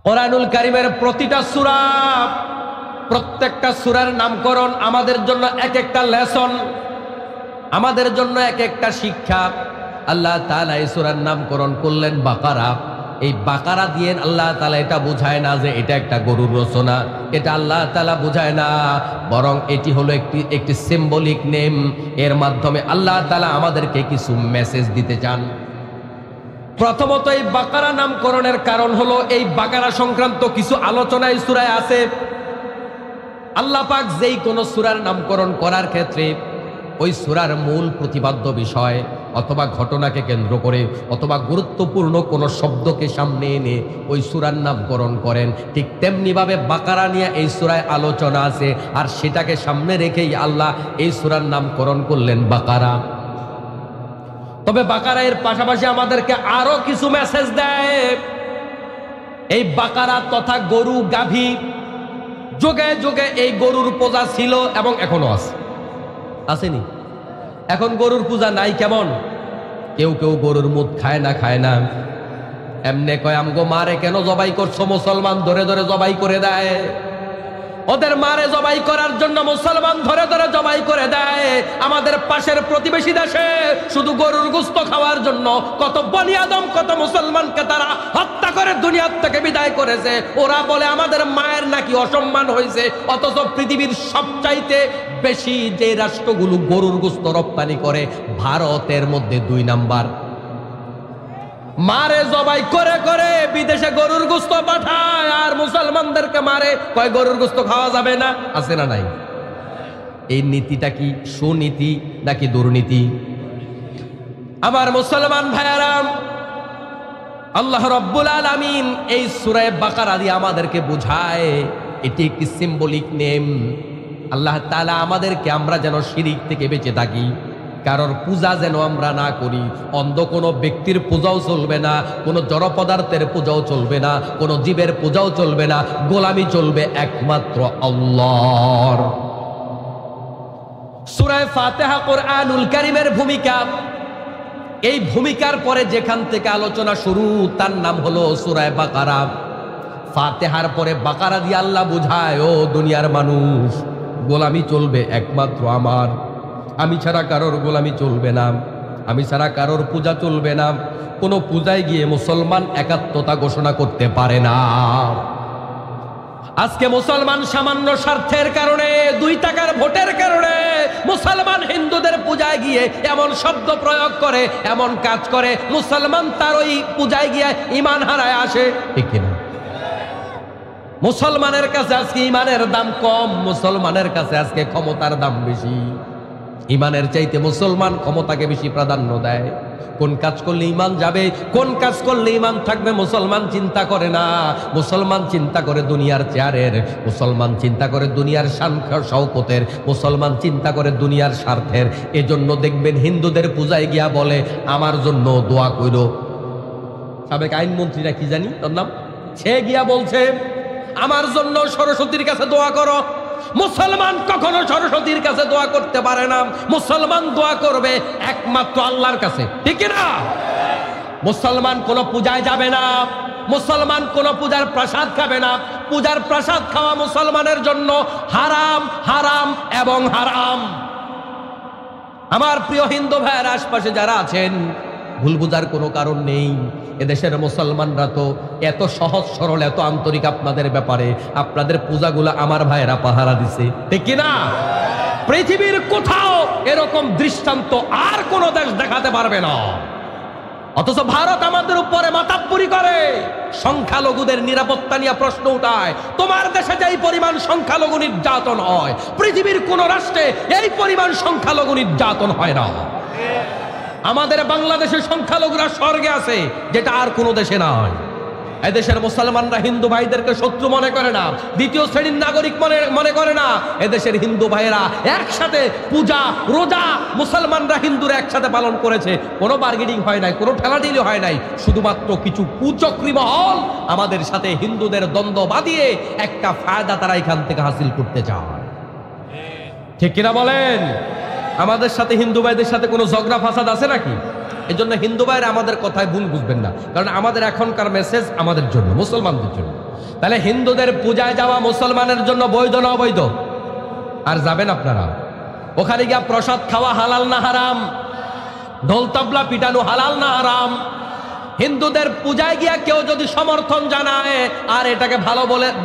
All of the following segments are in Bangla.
কোরআনুল কারীমের প্রতিটা সূরা, প্রত্যেকটা সূরার নামকরণ আমাদের জন্য এক একটা লেসন, আমাদের জন্য এক একটা শিক্ষা। আল্লাহ তাআলা এই সূরার নামকরণ করলেন বাকারা। এই বাকারা দিয়ে আল্লাহ তাআলা এটা বোঝায় না যে এটা একটা গরুর রচনা, এটা আল্লাহ তাআলা বোঝায় না, বরং এটি হলো একটি সিম্বলিক নেম। এর মাধ্যমে আল্লাহ তাআলা আমাদেরকে কিছু মেসেজ দিতে চান। প্রথমত এই বাকারা নামকরণের কারণ হলো এই বাকারা সংক্রান্ত কিছু আলোচনা এই সূরায় আছে। আল্লাহ পাক যেই কোনো সূরার নামকরণ করার ক্ষেত্রে ওই সূরার মূল প্রতিপাদ্য বিষয় অথবা ঘটনাকে কেন্দ্র করে অথবা গুরুত্বপূর্ণ কোনো শব্দকে সামনে এনে ওই সূরার নামকরণ করেন। ঠিক তেমনিভাবে বাকারা নিয়ে এই সূরায় আলোচনা আছে, আর সেটাকে সামনে রেখেই আল্লাহ এই সূরার নামকরণ করলেন বাকারা। তবে বাকারা এর পাশাপাশি আমাদেরকে আরো কিছু মেসেজ দেয়। এই বাকারা তথা গরু গাভী, যুগে যুগে এই গরুর পূজা ছিল এবং এখনো আছে, আসেনি? এখন গরুর পূজা নাই। কেমন? কেউ কেউ গরুর মুখ খায় না, এমনে কয় আমগো মারে কেন জবাই করছো? মুসলমান ধরে ধরে জবাই করে দেয়। ওদের মারে জবাই করার জন্য মুসলমান ধরে ধরে জবাই করে দেয়। আমাদের পাশের প্রতিবেশী দেশে শুধু গরুর গোশত খাওয়ার জন্য কত বনি আদম, কত মুসলমানকে তারা হত্যা করে দুনিয়ার থেকে বিদায় করেছে। ওরা বলে আমাদের মায়ের নাকি অসম্মান হয়েছে, অথচ পৃথিবীর সবচাইতে বেশি যে রাষ্ট্রগুলো গরুর গোশত রপ্তানি করে ভারতের মধ্যে 2 নাম্বার। মারে জবাই করে করে বিদেশে গরুর গোশত পাঠায়, আর মুসলমানদেরকে মারে, কয় গরুর গোশত খাওয়া যাবে না। আছে না নাই? এই নীতিটা কি সুনীতি নাকি দুর্নীতি? আমার মুসলমান ভাইয়ারা, আল্লাহ রাব্বুল আলামিন এই সূরা বাকারা দিয়ে আমাদেরকে বোঝায় এটি একটি সিম্বলিক নেম। আল্লাহ তাআলা আমাদেরকে, আমরা যেন শিরিক থেকে বেঁচে থাকি, কারোর পূজা যেন আমরা না করি। অন্ধ কোনো ব্যক্তির পূজাও চলবে না, কোনো জড় পদার্থের পূজাও চলবে না, কোনো জীবের পূজাও চলবে না। গোলামি চলবে একমাত্র আল্লাহর। সূরা ফাতিহা কোরআনুল কারীমের ভূমিকা। এই ভূমিকার পরে যেখান থেকে আলোচনা শুরু তার নাম হলো সূরা বাকারা। ফাতিহার পরে বাকারা দিয়ে আল্লাহ বুঝায়, ও দুনিয়ার মানুষ, গোলামি চলবে একমাত্র আমার। আমি ছাড়া কারোর গোলামি চলবে না, আমি ছাড়া কারোর পূজা চলবে না। কোনো পূজায় গিয়ে মুসলমান একাত্মতা ঘোষণা করতে পারে না। আজকে মুসলমান সামান্য স্বার্থের কারণে, 2 টাকার ভোটের কারণে মুসলমান হিন্দুদের পূজায় গিয়ে এমন শব্দ প্রয়োগ করে, এমন কাজ করে, মুসলমান তার ওই পূজায় গিয়ে ঈমান হারায় আসে। ঠিক কিনা? মুসলমানের কাছে আজকে ঈমানের দাম কম, মুসলমানের কাছে আজকে ক্ষমতার দাম বেশি। ঈমানের চাইতে মুসলমান ক্ষমতাকে বেশি প্রাধান্য দেয়। কোন কাজ করলে ঈমান যাবে, কোন কাজ করলে ঈমান থাকবে, মুসলমান চিন্তা করে না। মুসলমান চিন্তা করে দুনিয়ার চেয়ারের, মুসলমান চিন্তা করে দুনিয়ার শান শওকতের, মুসলমান চিন্তা করে দুনিয়ার স্বার্থের। এজন্য দেখবেন হিন্দুদের পূজায় গিয়া বলে, আমার জন্য দোয়া কইরো। সাবেক আইনমন্ত্রী না কি জানি তার নাম, সে গিয়া বলছে আমার জন্য সরস্বতীর কাছে দোয়া করো। মুসলমান কখনো সরস্বতীর কাছে দোয়া করতে পারে না। মুসলমান দোয়া করবে একমাত্র আল্লাহর কাছে। ঠিক না? মুসলমান কোন পূজায় যাবে না, মুসলমান কোন পূজার প্রসাদ খাবে না। পূজার প্রসাদ খাওয়া মুসলমানের জন্য হারাম, হারাম এবং হারাম। আমার প্রিয় হিন্দু ভাইয়ের আশপাশে যারা আছেন, ভুল বুঝার কোনো কারণ নেই। এদেশের মুসলমানরা তো এত সহজ সরল, এত আন্তরিক আপনাদের ব্যাপারে। আপনাদের পূজাগুলো আমার ভাইয়েরা পাহারা দিছে। ঠিক কিনা? পৃথিবীর কোথাও এরকম দৃষ্টান্ত আর কোন দেশ দেখাতে পারবে না। অথচ ভারত আমাদের উপরে মাতাব্বরি করে, সংখ্যালঘুদের নিরাপত্তা নিয়ে প্রশ্ন উঠায়। তোমার দেশে যেই পরিমাণ সংখ্যালঘু নির্যাতন হয়, পৃথিবীর কোন রাষ্ট্রে এই পরিমাণ সংখ্যালঘু নির্যাতন হয় না। আমাদের বাংলাদেশের সংখ্যালঘুরা স্বর্গে আছে, যেটা আর কোনো দেশে নাই। এদেশের মুসলমানরা হিন্দু ভাইদেরকে শত্রু মনে করে না, দ্বিতীয় শ্রেণীর নাগরিক মনে করে না। এদেশের হিন্দু ভাইয়েরা একসাথে পূজা রোজা মুসলমানরা হিন্দুরা একসাথে পালন করেছে। কোনো বার্গেনিং হয় নাই, কোনো ঠেলাঠেলি হয় নাই। শুধুমাত্র কিছু কুচক্রী মহল আমাদের সাথে হিন্দুদের দ্বন্দ্ব বাঁধিয়ে একটা ফায়দা তারা এখান থেকে হাসিল করতে চায়। ঠিক কিনা বলেন? আমাদের সাথে হিন্দু ভাইদের সাথে কোনো ঝগড়া ফাসাদ আছে নাকি? এই জন্য হিন্দু ভাইরা আমাদের কথায় ভুল বুঝবেন না, কারণ আমাদের এখনকার মেসেজ আমাদের জন্য, মুসলমানদের জন্য। তাহলে হিন্দুদের পূজায় যাওয়া মুসলমানের জন্য বৈধ না অবৈধ? আর যাবেন আপনারা? ওখানে গিয়া প্রসাদ খাওয়া হালাল না হারাম? ঢোল তবলা পিটানো হালাল না হারাম? হিন্দুদের পূজায় গিয়া কেউ যদি সমর্থন জানায় আর এটাকে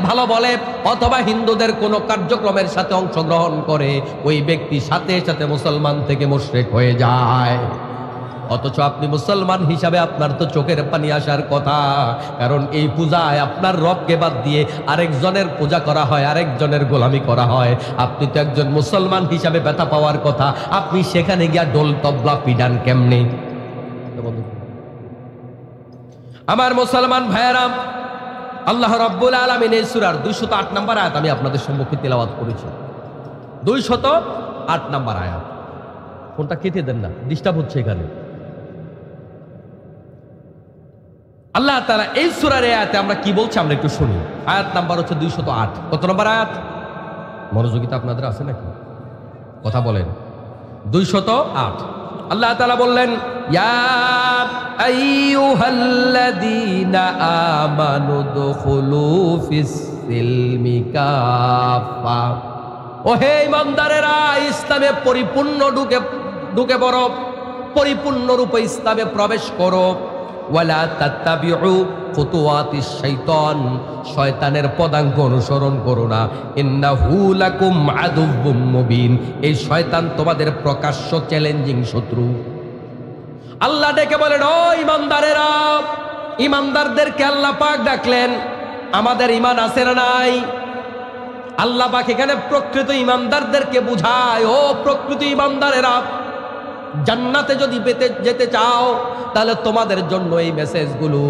ভালো বলে অথবা হিন্দুদের কোনো কার্যক্রমের সাথে অংশগ্রহণ করে, ওই ব্যক্তি সাথে সাথে মুসলমান থেকে মুশরিক হয়ে যায়। অথচ আপনি মুসলমান হিসাবে আপনার তো চোখের পানি আসার কথা, কারণ এই পূজায় আপনার রবকে বাদ দিয়ে আরেকজনের পূজা করা হয়, আরেকজনের গোলামি করা হয়। আপনি তো একজন মুসলমান হিসাবে ব্যথা পাওয়ার কথা, আপনি সেখানে গিয়া ঢোল তবলা পিডান কেমনে? আমার মুসলমান ভাইয়েরা, আল্লাহ রাব্বুল আলামিন এই সূরার 208 নম্বর আয়াত আমি আপনাদের সম্মুখে তেলাওয়াত করেছি। 208 নম্বর আয়াত। ফোনটা কেটে দেন না, ডিস্টার্ব হচ্ছে এখানে। আল্লাহ তাআলা এই সূরার আয়াতে আমরা কি বলছি আমরা একটু শুনি। আয়াত নাম্বার হচ্ছে 208। কত নম্বর আয়াত? মনোযোগিতা আপনাদের আছে নাকি? কথা বলেন। 208। আল্লাহ তাআলা বললেন, ইয়া আইয়ুহাল্লাযীনা আমানু দুখুলু ফিস সিলমি কাফা। ও হে ঈমানদারেরা, ইসলামে পরিপূর্ণ ঢুকে পড়ো, পরিপূর্ণ রূপে ইসলামে প্রবেশ করো। ওয়ালা তাত্তাবিউ খুতুওয়াতিশ শাইতান, শয়তানের পদাঙ্ক অনুসরণ করো না। ইন্নাহু লাকুম আদুউম মুবিন, এই শয়তান তোমাদের প্রকাশ্য চ্যালেঞ্জিং শত্রু। আল্লাহ ডেকে বলেন, ও ঈমানদারেরা, ঈমানদারদেরকে আল্লাহ পাক ডাকলেন। আমাদের ঈমান আছে না নাই? আল্লাহ পাক এখানে প্রকৃত ঈমানদারদেরকে বুঝায়, ও প্রকৃত ঈমানদারেরা, জান্নাতে যদি যেতে চাও তাহলে তোমাদের জন্য এই মেসেজগুলো।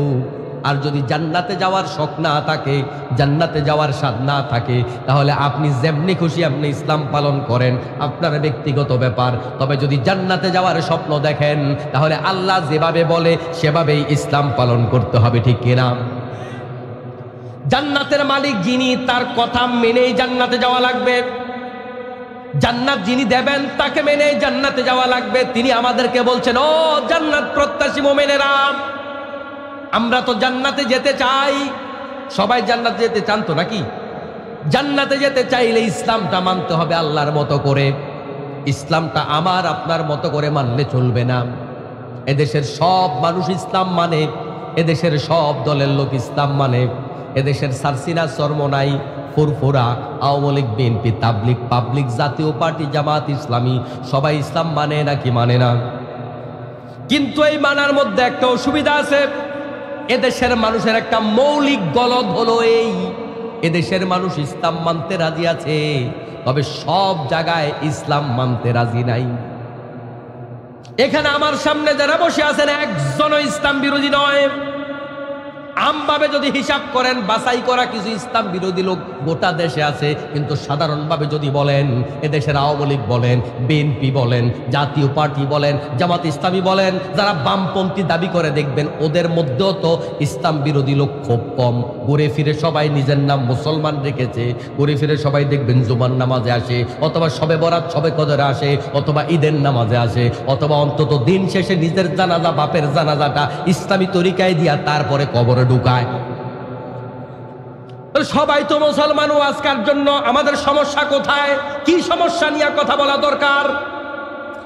আর যদি জান্নাতে যাওয়ার শখ না থাকে, জান্নাতে যাওয়ার স্বাদ না থাকে, তাহলে আপনি যেমনি খুশি আপনি ইসলাম পালন করেন, আপনার ব্যক্তিগত ব্যাপার। তবে যদি জান্নাতে যাওয়ার স্বপ্ন দেখেন, তাহলে আল্লাহ যেভাবে বলে সেভাবেই ইসলাম পালন করতে হবে, ঠিক কিনা? জান্নাতের মালিক যিনি, তার কথা মেনেই জান্নাতে যাওয়া লাগবে। জান্নাত যিনি দেবেন তাকে মেনে জান্নাতে যাওয়া লাগবে। তিনি আমাদেরকে বলছেন, ও জান্নাত প্রত্যাশী মুমিনেরা, আমরা তো জান্নাতে যেতে চাই। সবাই জান্নাতে যেতে চান তো নাকি? জান্নাতে যেতে চাইলে ইসলামটা মানতে হবে আল্লাহর মতো করে। ইসলামটা আমার আপনার মতো করে মানলে চলবে না। এদেশের সব মানুষ ইসলাম মানে, এদেশের সব দলের লোক ইসলাম মানে। এদেশের সারসিনা চরমনাই, ফুরফুরা, আওয়ামী লীগ, বিএনপি, তাবলিগ, পাবলিক, জাতীয় পার্টি, জামাত ইসলামী, সবাই ইসলাম মানে নাকি মানে না? কিন্তু এই মানার মধ্যে একটা অসুবিধা আছে। এদেশের মানুষের একটা মৌলিক গলদ হলো এই, এদেশের মানুষ ইসলাম মানতে রাজি আছে, তবে সব জায়গায় ইসলাম মানতে রাজি নাই। এখানে আমার সামনে যারা বসে আছেন একজনও ইসলাম বিরোধী নয়। আমভাবে যদি হিসাব করেন, বাছাই করা কিছু ইসলাম বিরোধী লোক গোটা দেশে আছে, কিন্তু সাধারণভাবে যদি বলেন, এদেশের আওয়ামী লীগ বলেন, বিএনপি বলেন, জাতীয় পার্টি বলেন, জামাত ইসলামী বলেন, যারা বামপন্থী দাবি করে, দেখবেন ওদের মধ্যেও তো ইসলাম বিরোধী লোক খুব কম। ঘুরে ফিরে সবাই নিজের নাম মুসলমান রেখেছে, ঘুরে ফিরে সবাই দেখবেন জুমার নামাজে আসে, অথবা শবে বরাত, শবে কদরে আসে, অথবা ঈদের নামাজে আসে, অথবা অন্তত দিন শেষে নিজের জানাজা, বাপের জানাজাটা ইসলামী তরিকায় দিয়া তারপরে কবরে ঢুকায়। সবাই তো মুসলমান। আজকের জন্য আমাদের সমস্যা কোথায়? কি সমস্যা নিয়ে কথা বলা দরকার?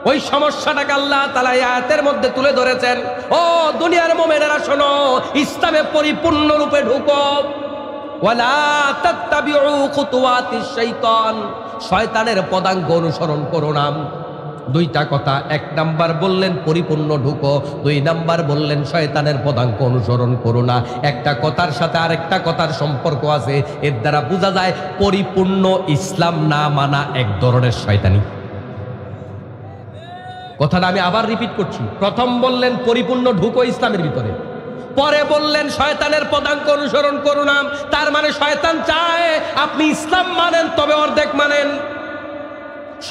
ওই সমস্যাটাকে আল্লাহ তাআলা আয়াতের মধ্যে তুলে ধরেছেন। ও দুনিয়ার মুমিনেরা শোনো, ইসলামে পরিপূর্ণ রূপে ঢুকো। ওয়ালা তাত্তাবিউ খুতুওয়াতিশ শাইতান, শয়তানের পদাঙ্ক অনুসরণ করো না। দুইটা কথা। এক নাম্বার বললেন পরিপূর্ণ ঢুকো, দুই নাম্বার বললেন শয়তানের পদাঙ্ক অনুসরণ করো না। একটা কথার সাথে আরেকটা কথার সম্পর্ক আছে। এর দ্বারা বোঝা যায় পরিপূর্ণ ইসলাম না মানা এক ধরনের শয়তানি। কথাটা আমি আবার রিপিট করছি। প্রথম বললেন পরিপূর্ণ ঢুকো ইসলামের ভিতরে, পরে বললেন শয়তানের পদাঙ্ক অনুসরণ করো না। তার মানে শয়তান চায় আপনি ইসলাম মানেন, তবে অর্ধেক মানেন।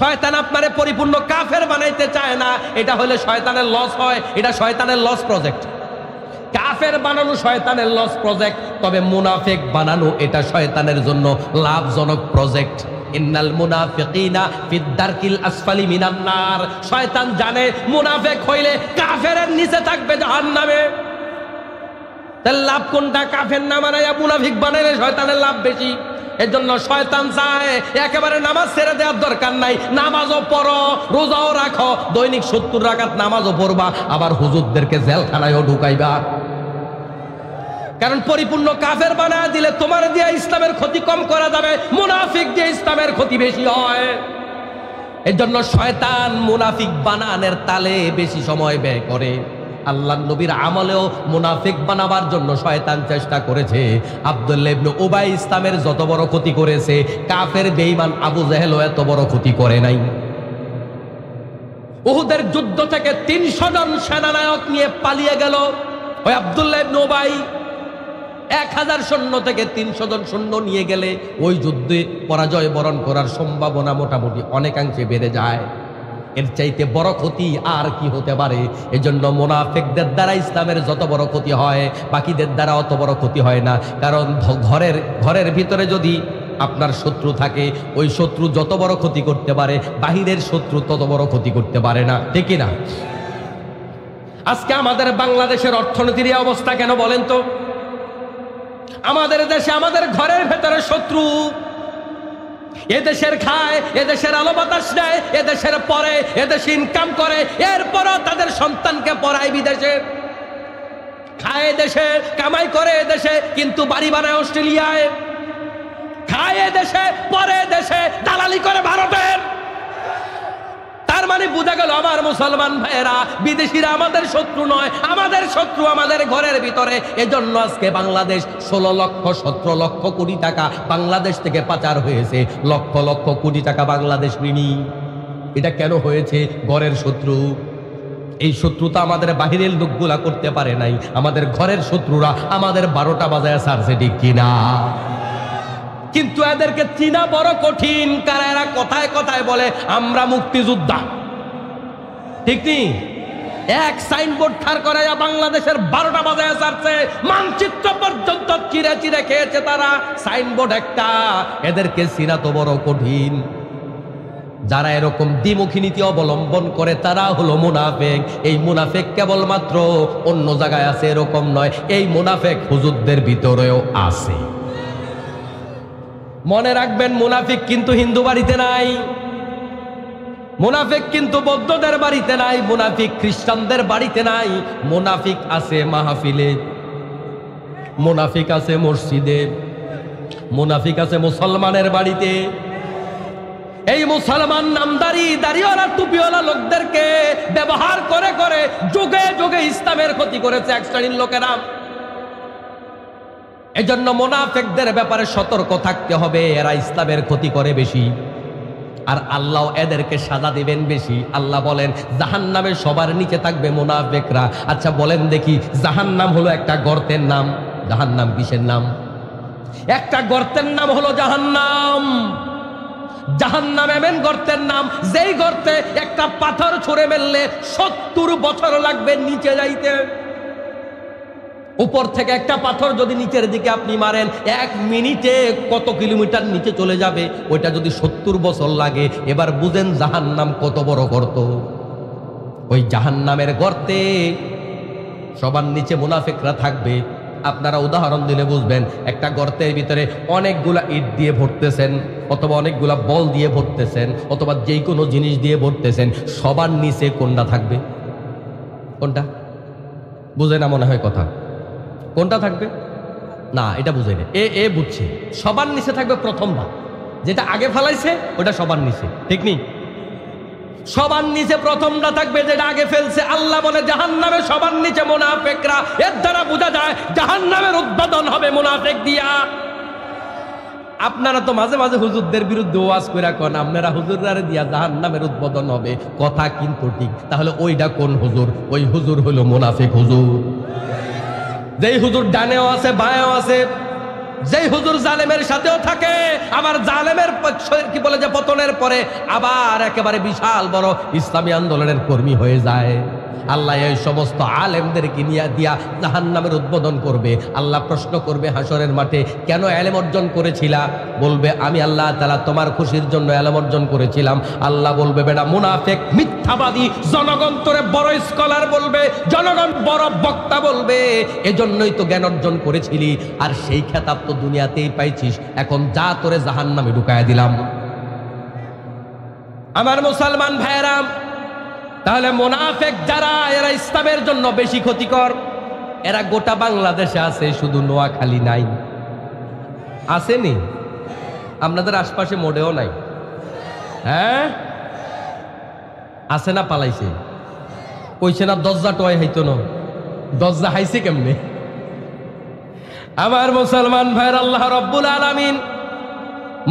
শয়তান আপনারে পরিপূর্ণ কাফের বানাইতে চায় না। এটা হলে শয়তানের লস হয়, এটা শয়তানের লস প্রজেক্ট। কাফের বানানো শয়তানের লস প্রজেক্ট, তবে মুনাফিক বানানো এটা শয়তানের জন্য লাভজনক প্রজেক্ট। ইন্নাল মুনাফিকিনা ফিদ দারকিল আসফালি মিনান নার। শয়তান জানে মুনাফিক হইলে কাফেরের নিচে থাকবে জাহান্নামে। তাহলে লাভ কোনটা? কাফের না বানাইয়া মুনাফিক বানাইলে শয়তানের লাভ বেশি। এর জন্য শয়তান চায় একেবারে নামাজ ছেড়ে দেওয়ার দরকার নাই, নামাজও পড়ো, রোজাও রাখো, দৈনিক 70 রাকাত নামাজও পড়বা, আবার হুজুরদেরকে জেলখানায়ও ঢুকাইবা। কারণ পরিপূর্ণ কাফের বানায় দিলে তোমার দিয়ে ইসলামের ক্ষতি কম করা যাবে, মুনাফিক দিয়ে ইসলামের ক্ষতি বেশি হয়। এর জন্য শয়তান মুনাফিক বানানোর তালে বেশি সময় ব্যয় করে। আল্লাহর নবীর আমলেও মুনাফিক বানাবার জন্য শয়তান চেষ্টা করেছে। আব্দুল্লাহ ইবনে উবাই ইসলামের যত বড় ক্ষতি করেছে, কাফের বেঈমান আবু জেহেলও এত বড় ক্ষতি করে নাই। উহুদের যুদ্ধ থেকে 300 জন সেনানায়ক নিয়ে পালিয়ে গেল ওই আব্দুল্লাহ ইবনে উবাই। 1000 সৈন্য থেকে 300 জন সৈন্য নিয়ে গেলে ওই যুদ্ধে পরাজয় বরণ করার সম্ভাবনা মোটামুটি অনেকাংশে বেড়ে যায়। এর চাইতে বড় ক্ষতি আর কি হতে পারে? এজন্য মুনাফিকদের দ্বারা ইসলামের যত বড় ক্ষতি হয়, বাকিদের দ্বারা অত বড় ক্ষতি হয় না। কারণ ঘরের ভিতরে যদি আপনার শত্রু থাকে, ওই শত্রু যত বড় ক্ষতি করতে পারে, বাহিরের শত্রু তত বড় ক্ষতি করতে পারে না, ঠিক না? আজকে আমাদের বাংলাদেশের অর্থনীতির এই অবস্থা কেন বলেন তো? আমাদের দেশে আমাদের ঘরের ভেতরে শত্রু, এদেশের খায়, এদেশের আলো বাতাস নেয়, এদেশের পরে, এদেশে ইনকাম করে, এরপরও তাদের সন্তানকে পড়ায় বিদেশে, খায় দেশে, কামাই করে দেশে, কিন্তু বাড়ি বানায় অস্ট্রেলিয়ায়, খায় দেশে, পরে দেশে, দালালি করে ভারতের। তার মানে বোঝা গেল আমার মুসলমান ভাইয়েরা, বিদেশিরা আমাদের শত্রু নয়, আমাদের শত্রু আমাদের ঘরের ভিতরে। এজন্য আজকে বাংলাদেশ 16 লক্ষ 17 লক্ষ কোটি টাকা বাংলাদেশ থেকে পাচার হয়েছে, লক্ষ লক্ষ কোটি টাকা বাংলাদেশ ঋণী। এটা কেন হয়েছে? ঘরের শত্রু। এই শত্রুতা আমাদের বাহিরের লোকগুলা করতে পারে নাই, আমাদের ঘরের শত্রুরা আমাদের 12টা বাজায় ছাড়ছে, ঠিক কিনা? কিন্তু এদেরকে চিনা বড় কঠিন। কারণ এরা কথায় কথায় বলে আমরা মুক্তিযোদ্ধা, ঠিক নেই? এক সাইনবোর্ড ঠাড় করে বাংলাদেশের 12টা বাজায় ছাড়ছে, মানচিত্র পর্যন্ত চিরে চিরে খেয়েছে তারা, সাইনবোর্ড একটা। এদেরকে চিনা তো বড় কঠিন। যারা এরকম দ্বিমুখী নীতি অবলম্বন করে তারা হলো মুনাফিক। এই মুনাফিক কেবলমাত্র অন্য জায়গায় আছে এরকম নয়, এই মুনাফিক হুজুরদের ভিতরেও আছে। মনে রাখবেন, মুনাফিক কিন্তু হিন্দু বাড়িতে নাই, মুনাফিক কিন্তু বৌদ্ধদের বাড়িতে নাই, মুনাফিক খ্রিস্টানদের বাড়িতে নাই, মুনাফিক আছে মাহফিলে, মুনাফিক আছে মসজিদে, মুনাফিক আছে মুসলমানের বাড়িতে। এই মুসলমান নামদারি দাড়িওয়ালা টুপিওয়ালা লোকদেরকে ব্যবহার করে করে যুগে যুগে ইসলামের ক্ষতি করেছে এক শ্রেণীর লোকেরা। এজন্য মুনাফিকদের ব্যাপারে সতর্ক থাকতে হবে, এরা ইসলামের ক্ষতি করে বেশি, আর আল্লাহ এদেরকে সাজা দিবেন বেশি। আল্লাহ বলেন জাহান্নামে সবার নিচে থাকবে মুনাফিকরা। আচ্ছা বলেন দেখি, জাহান্নাম হলো একটা গর্তের নাম। জাহান্নাম কিসের নাম? একটা গর্তের নাম হলো জাহান্নাম। জাহান্নাম এমন গর্তের নাম, যেই গর্তে একটা পাথর ছুঁড়ে মেললে 70 বছর লাগবে নিচে যাইতে। উপর থেকে একটা পাথর যদি নিচের দিকে আপনি মারেন, 1 মিনিটে কত কিলোমিটার নিচে চলে যাবে, ওইটা যদি 70 বছর লাগে। এবার বুঝেন জাহান্নাম কত বড় গর্ত। ওই জাহান্নামের গর্তে সবার নিচে মুনাফিকরা থাকবে। আপনারা উদাহরণ দিলে বুঝবেন, একটা গর্তের ভিতরে অনেকগুলা ইট দিয়ে ভরতেছেন, অথবা অনেকগুলা বল দিয়ে ভরতেছেন, অথবা যে কোনো জিনিস দিয়ে ভরতেছেন, সবার নিচে কোনটা থাকবে? কোনটা? বুঝে না মনে হয় কথা। কোনটা থাকবে? না, এটা বুঝে না। এ বুঝছে, সবার নিচে থাকবে প্রথমটা, যেটা আগে ফেলাইছে ওটা সবার নিচে, ঠিক নেই? সবার নিচে প্রথমটা থাকবে যেটা আগে ফেলছে। আল্লাহ বলে জাহান্নামে সবার নিচে মুনাফিকরা। এর দ্বারা বোঝা যায় জাহান্নামের উদ্বোধন হবে মুনাফিক দিয়া। আপনারা তো মাঝে মাঝে হুজুরদের বিরুদ্ধে ওয়াজ কইরা কোন আপনারা হুজুররা দিয়া জাহান্নামের উদ্বোধন হবে, কথা কিন্তু ঠিক। তাহলে ওইটা কোন হুজুর? ওই হুজুর হলো মুনাফিক হুজুর। যেই হুজুর ডানেও আছে বাঁয়েও আছে, যেই হুজুর জালেমের সাথেও থাকে, আবার জালেমের কি বলে যে পতনের পরে আবার একেবারে বিশাল বড় ইসলামী আন্দোলনের কর্মী হয়ে যায়। আল্লাহ এই সমস্ত আলেমদেরকে নিয়ে দিয়া জাহান্নামের উদ্বোধন করবে। আল্লাহ প্রশ্ন করবে হাসরের মাঠে, কেন ইলম অর্জন করেছিলা? বলবে আমি আল্লাহ তাআলা তোমার খুশির জন্য ইলম অর্জন করেছিলাম। আল্লাহ বলবে বেটা মুনাফিক, মিথ্যাবাদী। জনগণ তোরে বড় স্কলার বলবে, জনগণ বড় বক্তা বলবে, এজন্যই তো জ্ঞান অর্জন করেছিলি, আর সেই খেতাব তো দুনিয়াতেই পাইছিস। এখন যা তোরে জাহান্নামে ঢুকায় দিলাম। আমার মুসলমান ভাইরা, তাহলে মুনাফিক যারা, এরা ইসলামের জন্য বেশি ক্ষতিকর। এরা গোটা বাংলাদেশে আছে, শুধু নোয়াখালী নাই। আসেনি? আপনাদের আশপাশে মোড়েও নাই? হ্যাঁ আছে না? পালাইছে? কইছে না দরজা টয় হাইতো না? দরজা হাইছে কেমনে? আমার মুসলমান ভাইরা, আল্লাহ রাব্বুল আলামিন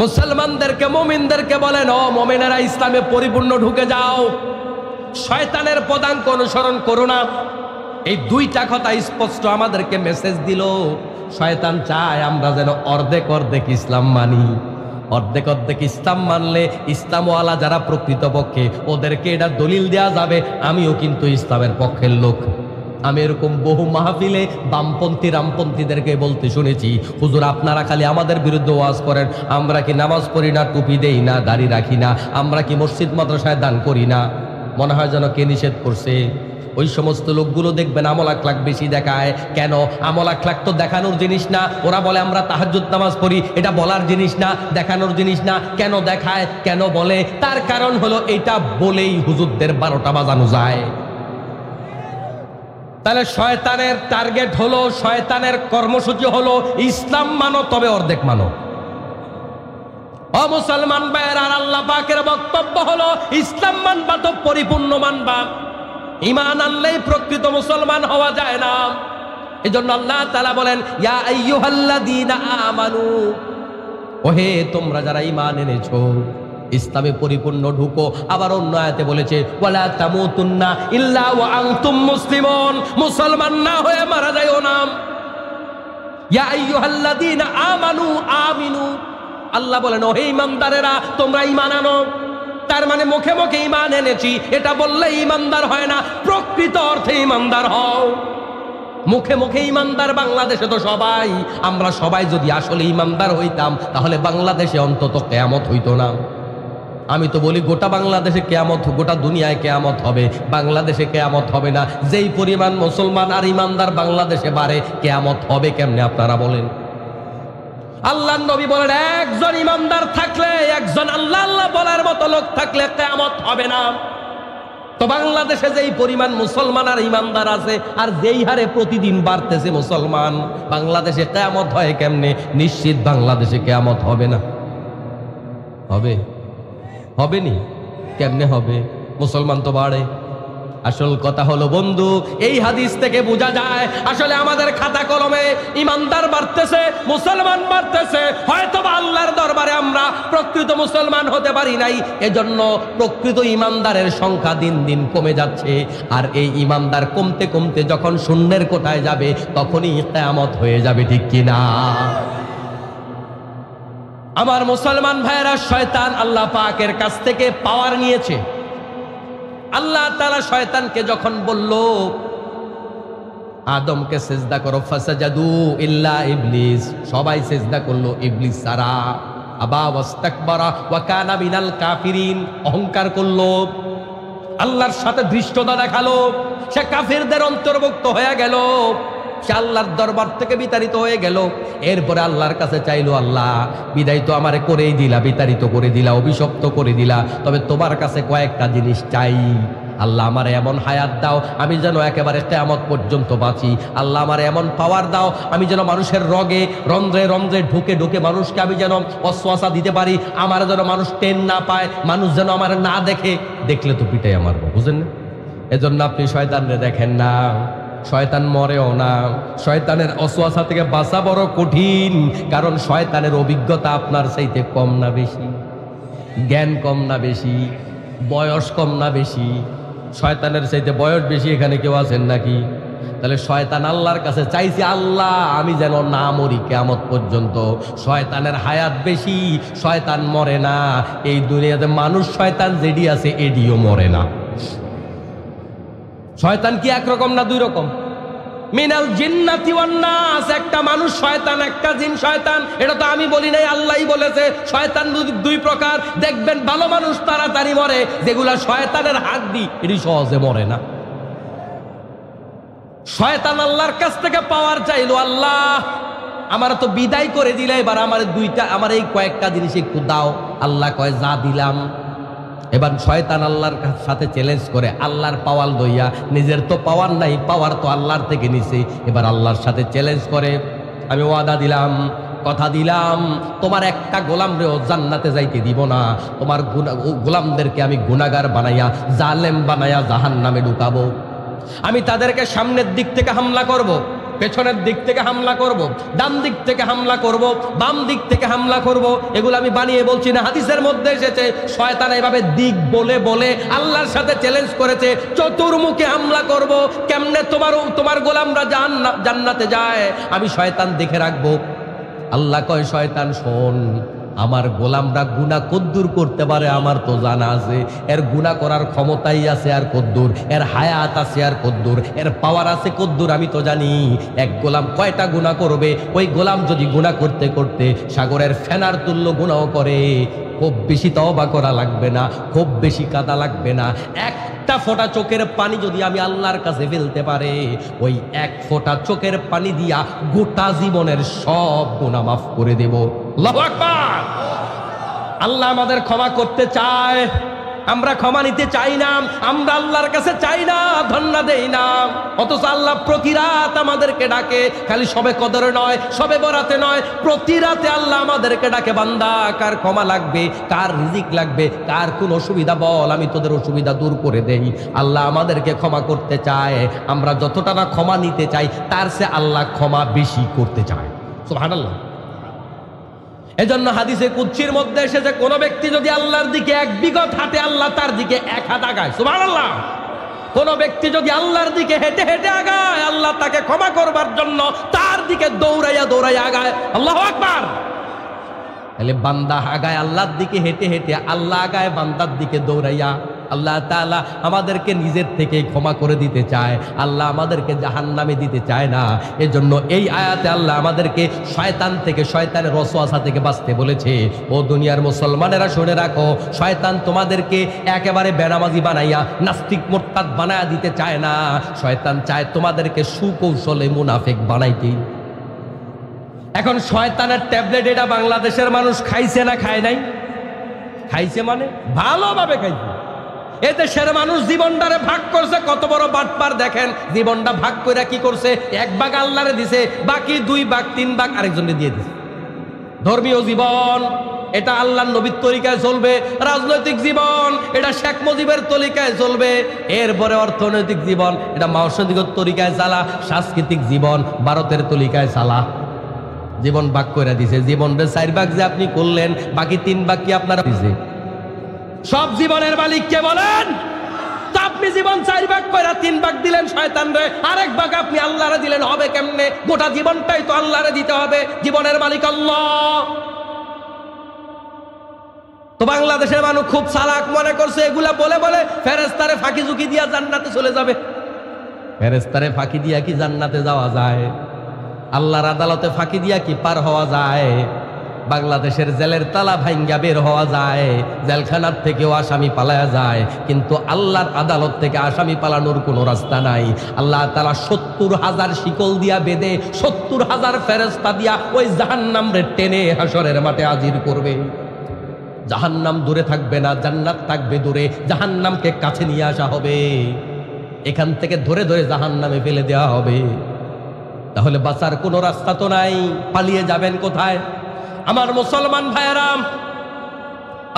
মুসলমানদেরকে, মুমিনদেরকে বলেন, ও মুমিনেরা, ইসলামে পরিপূর্ণ ঢুকে যাও, শয়তানের পদাঙ্ক অনুসরণ করো না। এই দুইটা কথা স্পষ্ট আমাদেরকে মেসেজ দিল। শয়তান চায় আমরা যেন অর্ধেক অর্ধেক ইসলাম মানি। অর্ধেক অর্ধেক ইসলাম মানলে ইসলামওয়ালা যারা প্রকৃতপক্ষে, ওদেরকে এটা দলিল দেওয়া যাবে আমিও কিন্তু ইসলামের পক্ষের লোক। আমি এরকম বহু মাহফিলে বামপন্থী রামপন্থীদেরকে বলতে শুনেছি, হুজুর আপনারা খালি আমাদের বিরুদ্ধে ওয়াজ করেন, আমরা কি নামাজ পড়ি না, টুপি দেই না, দাড়ি রাখি না, আমরা কি মসজিদ মাদ্রাসায় দান করি না? মনে হয় যেন কে নিষেধ করছে। ওই সমস্ত লোকগুলো দেখবেন আমল আখলাক বেশি দেখায়। কেন? আমল আখলাক তো দেখানোর জিনিস না। ওরা বলে আমরা তাহাজ্জুদ নামাজ পড়ি, এটা বলার জিনিস না, দেখানোর জিনিস না। কেন দেখায়, কেন বলে? তার কারণ হলো এটা বলেই হুজুরদের 12টা বাজানো যায়। তাহলে শয়তানের টার্গেট হলো, শয়তানের কর্মসূচি হলো ইসলাম মানো, তবে অর্ধেক মানো। ও মুসলমান ভাইয়েরা, আল্লাহ পাকের বক্তব্য হলো ইসলাম মানবা তো পরিপূর্ণ মানবা। ঈমান আনলেই প্রকৃত মুসলমান হওয়া যায় না। এজন্য আল্লাহ তাআলা বলেন, ইয়া আইয়ুহাল্লাযীনা আমানু, ওহে তোমরা যারা ঈমান এনেছো, ইসলামে পরিপূর্ণ ঢুকো। আবার অন্য আয়াতে বলেছে, ওয়ালা তামুতুন্না ইল্লা ওয়া আনতুম মুসলিমুন, মুসলমান না হয়ে মারা যায়ও না। ইয়া আইয়ুহাল্লাযীনা আমানু আমিনু, আল্লাহ বলেন ওহে ঈমানদারেরা তোমরা ঈমান আনো। তার মানে মুখে মুখে ঈমান এনেছি এটা বললে ঈমানদার হয় না, প্রকৃত অর্থে ঈমানদার হও। মুখে মুখে ঈমানদার বাংলাদেশে তো সবাই, আমরা সবাই যদি আসলে ঈমানদার হইতাম তাহলে বাংলাদেশে অন্তত কিয়ামত হইতো না। আমি তো বলি গোটা বাংলাদেশে কিয়ামত, গোটা দুনিয়ায় কিয়ামত হবে, বাংলাদেশে কিয়ামত হবে না। যেই পরিমাণ মুসলমান আর ঈমানদার বাংলাদেশে বাড়ে, কিয়ামত হবে কেমনে আপনারা বলেন? আল্লাহর নবী বলেন, একজন ঈমানদার থাকলে, একজন আল্লাহ আল্লাহ বলার মতো লোক থাকলে কিয়ামত হবে না। তো বাংলাদেশে যেই পরিমাণ মুসলমান আর ঈমানদার আছে, আর যেই হারে প্রতিদিন বাড়তেছে মুসলমান, বাংলাদেশে কিয়ামত হয় কেমনে? নিশ্চিত বাংলাদেশে কিয়ামত হবে না। হবে? হবে নি? কেমনে হবে? মুসলমান তো বাড়ে। আসল কথা হলো বন্ধু, এই হাদিস থেকে বোঝা যায় আসলে আমাদের খাতা কলমে ঈমানদার বাড়তেছে, মুসলমান বাড়তেছে। হয়তো বা আল্লাহর দরবারে আমরা প্রকৃত মুসলমান হতে পারি নাই, এজন্য প্রকৃত ঈমানদারের সংখ্যা দিন দিন কমে যাচ্ছে। আর এই ঈমানদার কমতে কমতে যখন শূন্যের কোঠায় যাবে, তখনই কিয়ামত হয়ে যাবে, ঠিক কিনা? আমার মুসলমান ভাইয়েরা, শয়তান আল্লাহ পাকের কাছ থেকে পাওয়ার নিয়েছে। আল্লাহ তাআলা শয়তানকে যখন বলল আদমকে সিজদা করো, ফাসাজাদু ইল্লা ইবলিস, সবাই সিজদা করলো ইবলিস ছাড়া। আবা ওয়াস্তাকবারা ওয়া কানা মিনাল কাফিরিন, অহংকার করলো, আল্লাহর সাথে ধৃষ্টতা দেখালো, সে কাফিরদের অন্তর্ভুক্ত হয়ে গেল, সে আল্লাহর দরবার থেকে বিতাড়িত হয়ে গেল। এরপরে আল্লাহর কাছে চাইলো, আল্লাহ বিদায় তো আমারে করেই দিলা, বিতাড়িত করে দিলা, অভিশপ্ত করে দিলা, তবে তোমার কাছে কয়েকটা জিনিস চাই। আল্লাহ আমারে এমন হায়াত দাও আমি যেন একেবারে কিয়ামত পর্যন্ত বাঁচি। আল্লাহ আমারে এমন পাওয়ার দাও আমি যেন মানুষের রগে রন্ধ্রে রন্ধ্রে ঢুকে ঢুকে মানুষকে আমি যেন ওয়াসওয়াসা দিতে পারি, আমার যেন মানুষ টেন না পায়, মানুষ যেন আমার না দেখে, দেখলে তো পিটাই আমার, বুঝেন না? এজন্য আপনি শয়তানরে দেখেন না, শয়তান মরেও না। শয়তানের ওয়াসওয়াসা থেকে বাঁচা বড় কঠিন, কারণ শয়তানের অভিজ্ঞতা আপনার চাইতে কম না বেশি, জ্ঞান কম না বেশি, বয়স কম না বেশি? শয়তানের চাইতে বয়স বেশি এখানে কেউ আছেন নাকি? তাহলে শয়তান আল্লাহর কাছে চাইছে, আল্লাহ আমি যেন না মরি কিয়ামত পর্যন্ত। শয়তানের হায়াত বেশি, শয়তান মরে না। এই দুনিয়াতে মানুষ শয়তান যেডি আছে এডিও মরে না। শয়তান কি একরকম না দুই রকম? মিনাল জিন্নাতি ওয়ান নাস, একটা মানুষ শয়তান, একটা জিন শয়তান। এটা তো আমি বলি নাই, আল্লাহই বলেছে। শয়তান দুই প্রকার। দেখবেন ভালো মানুষ তাড়াতাড়ি মরে, যেগুলা শয়তানের হাড্ডি এটি সহজে মরে না। শয়তান আল্লাহর কাছ থেকে পাওয়ার চাইলো, আল্লাহ আমার তো বিদায় করে দিলে, এবার আমার এই কয়েকটা জিনিস একটু দাও। আল্লাহ কয় যা দিলাম। এবার শয়তান আল্লাহর সাথে চ্যালেঞ্জ করে, আল্লাহর পাওয়ার লইয়া, নিজের তো পাওয়ার নাই, পাওয়ার তো আল্লাহর থেকে নিছে। এবার আল্লাহর সাথে চ্যালেঞ্জ করে, আমি ওয়াদা দিলাম, কথা দিলাম, তোমার একটা গোলামরেও জান্নাতে যাইতে দিব না। তোমার গোলামদেরকে আমি গুনাহগার বানাইয়া, জালেম বানাইয়া জাহান্নামে ঢুকাবো। আমি তাদেরকে সামনের দিক থেকে হামলা করব, পেছনের দিক থেকে হামলা করব, ডান দিক থেকে হামলা করব, বাম দিক থেকে হামলা করব। এগুলো আমি বানিয়ে বলছি না, হাদিসের মধ্যে এসেছে। শয়তান এইভাবে দিক বলে বলে আল্লাহর সাথে চ্যালেঞ্জ করেছে, চতুর্মুখে হামলা করব। কেমনে তোমার গোলামরা জান্নাতে যায় আমি শয়তান দেখে রাখবো। আল্লাহ কয়, শয়তান শোন, আমার গোলামরা গুনাহ কদ্দুর করতে পারে আমার তো জানা আছে। এর গুনাহ করার ক্ষমতাই আছে আর কদ্দুর, এর হায়াত আছে আর কদ্দুর, এর পাওয়ার আছে কদ্দুর আমি তো জানি। এক গোলাম কয়টা গুনাহ করবে, ওই গোলাম যদি গুনাহ করতে করতে সাগরের ফেনার তুল্য গুনাহ করে, খুব বেশি তওবা করা লাগবে না, খুব বেশি কাঁদা লাগবে না। একটা ফোঁটা চোখের পানি যদি আমি আল্লাহর কাছে ফেলতে পারে, ওই এক ফোঁটা চোখের পানি দিয়া গোটা জীবনের সব গুনাহ মাফ করে দেব। আল্লাহু আকবার। আল্লাহ আমাদের ক্ষমা করতে চায়, আমরা ক্ষমা নিতে চাই না, আমরা আল্লাহর কাছে চাই না, ধন্না দেই না। অথচ আল্লাহ প্রতি রাত আমাদেরকে ডাকে, খালি সবে কদরে নয়, সবে বরাতে নয়, প্রতি রাতে আল্লাহ আমাদেরকে ডাকে, বান্দা কার ক্ষমা লাগবে, কার রিজিক লাগবে, কার কোন অসুবিধা বল, আমি তোদের অসুবিধা দূর করে দেই। আল্লাহ আমাদেরকে ক্ষমা করতে চায়। আমরা যতটা না ক্ষমা নিতে চাই, তার চেয়ে আল্লাহ ক্ষমা বেশি করতে চায়। সুবহানাল্লাহ। এজন্য হাদিসে কুদসির মধ্যে এসেছে, কোন ব্যক্তি যদি আল্লাহর দিকে এক বিঘত হাঁটে, আল্লাহ তার দিকে এক হাত আগায়। সুবহানাল্লাহ। কোন ব্যক্তি যদি আল্লাহর দিকে হেঁটে হেঁটে আগায়, আল্লাহ তাকে ক্ষমা করবার জন্য তার দিকে দৌড়াইয়া দৌড়াইয়া আগায়। আল্লাহু আকবার। তাহলে বান্দা আগায় আল্লাহর দিকে হেঁটে হেঁটে, আল্লাহ আগায় বান্দার দিকে দৌড়াইয়া। আল্লাহ তাআলা আমাদেরকে নিজের থেকে ক্ষমা করে দিতে চায়, আল্লাহ আমাদেরকে জাহান্নামে দিতে চায় না। এজন্য এই আয়াতে আল্লাহ আমাদেরকে শয়তান থেকে, শয়তানের ওয়াসওয়াসা থেকে বাঁচতে বলেছে। ও দুনিয়ার মুসলমানেরা শুনে রাখো, শয়তান তোমাদেরকে একেবারে বেনামাজি বানাইয়া, নাস্তিক মোরতাদ বানায়া দিতে চায় না। শয়তান চায় তোমাদেরকে সুকৌশলে মুনাফিক বানাইতে। এখন শয়তানের ট্যাবলেট এটা বাংলাদেশের মানুষ খাইছে না খায় নাই? খাইছে মানে ভালোভাবে খাইছে। এদেশের মানুষ জীবনটারে ভাগ করছে, কত বড় বাটপার দেখেন। জীবনটা ভাগ করে কি করছে, এক ভাগ আল্লাহরে দিছে, বাকি 2 ভাগ 3 ভাগ আরেকজনকে দিয়ে দিছে। ধর্মীয় জীবন এটা আল্লাহর নবীর তরিকায় চলবে, রাজনৈতিক জীবন এটা শেখ মুজিবের তরিকায় চলবে, এরপরে অর্থনৈতিক জীবন এটা মাওসদিগর তরিকায় চালা, সাংস্কৃতিক জীবন ভারতের তরিকায় চালা। জীবন ভাগ করে দিছে। জীবনটা 4 ভাগ যে আপনি করলেন, বাকি 3 ভাগ কি আপনারা দিছে? সব জীবনের মালিক কে বলেন? তো আপনি জীবন 4 ভাগ করে 3 ভাগ দিলেন শয়তানরে, আরেক ভাগ আপনি আল্লাহরে দিলেন, হবে কেমনে? গোটা জীবনটাই তো আল্লাহরে দিতে হবে, জীবনের মালিক আল্লাহ। তো বাংলাদেশের মানুষ খুব চালাক মনে করছে, এগুলা বলে বলে ফেরেশতারে ফাঁকি ঝুঁকি দিয়া জান্নাতে চলে যাবে। ফেরেশতারে ফাঁকি দিয়া কি জান্নাতে যাওয়া যায়? আল্লাহর আদালতে ফাঁকি দিয়া কি পার হওয়া যায়? বাংলাদেশের জেলের তালা ভাঙ্গা বের হওয়া যায়, জেলখানার থেকেও আসামি পালায়া যায়, কিন্তু আল্লাহর আদালত থেকে আসামি পালানোর কোনো রাস্তা নাই। আল্লাহ তাআলা 70,000 শিকল দিয়া বেঁধে, 70,000 ফেরেশতা দিয়া ওই জাহান্নামরে টেনে হাসরের মাঠে হাজির করবে। জাহান্নাম দূরে থাকবে না, জান্নাত থাকবে দূরে, জাহান্নামকে কাছে নিয়ে আসা হবে, এখান থেকে ধরে ধরে জাহান্নামে ফেলে দেওয়া হবে। তাহলে বাঁচার কোনো রাস্তা তো নাই, পালিয়ে যাবেন কোথায়? আমার মুসলমান ভাইয়েরা,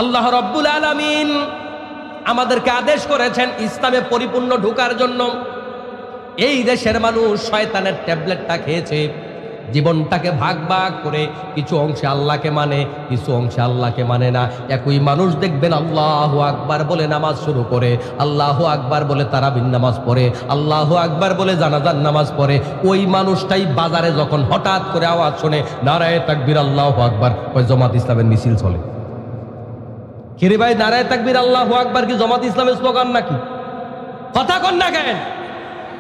আল্লাহ রাব্বুল আলামিন আমাদেরকে আদেশ করেছেন ইসলামে পরিপূর্ণ ঢোকার জন্য। এই দেশের মানুষ শয়তানের ট্যাবলেটটা খেয়েছে, জীবনটাকে ভাগ ভাগ করে কিছু অংশে আল্লাহকে মানে, কিছু অংশে আল্লাহকে মানে না। একই মানুষ দেখবেন আল্লাহু আকবার বলে নামাজ শুরু করে, আল্লাহু আকবার বলে তারাবির নামাজ পড়ে, আল্লাহু আকবার বলে জানাজার নামাজ পড়ে। ওই মানুষটাই বাজারে যখন হঠাৎ করে আওয়াজ শোনে নারায়ে তাকবীর আল্লাহু আকবার, ওই জামাত ইসলামের মিছিল চলে। কিরে ভাই, নারায়ে তাকবীর আল্লাহু আকবার কি জামাত ইসলামের স্লোগান নাকি? কথা কন না কেন?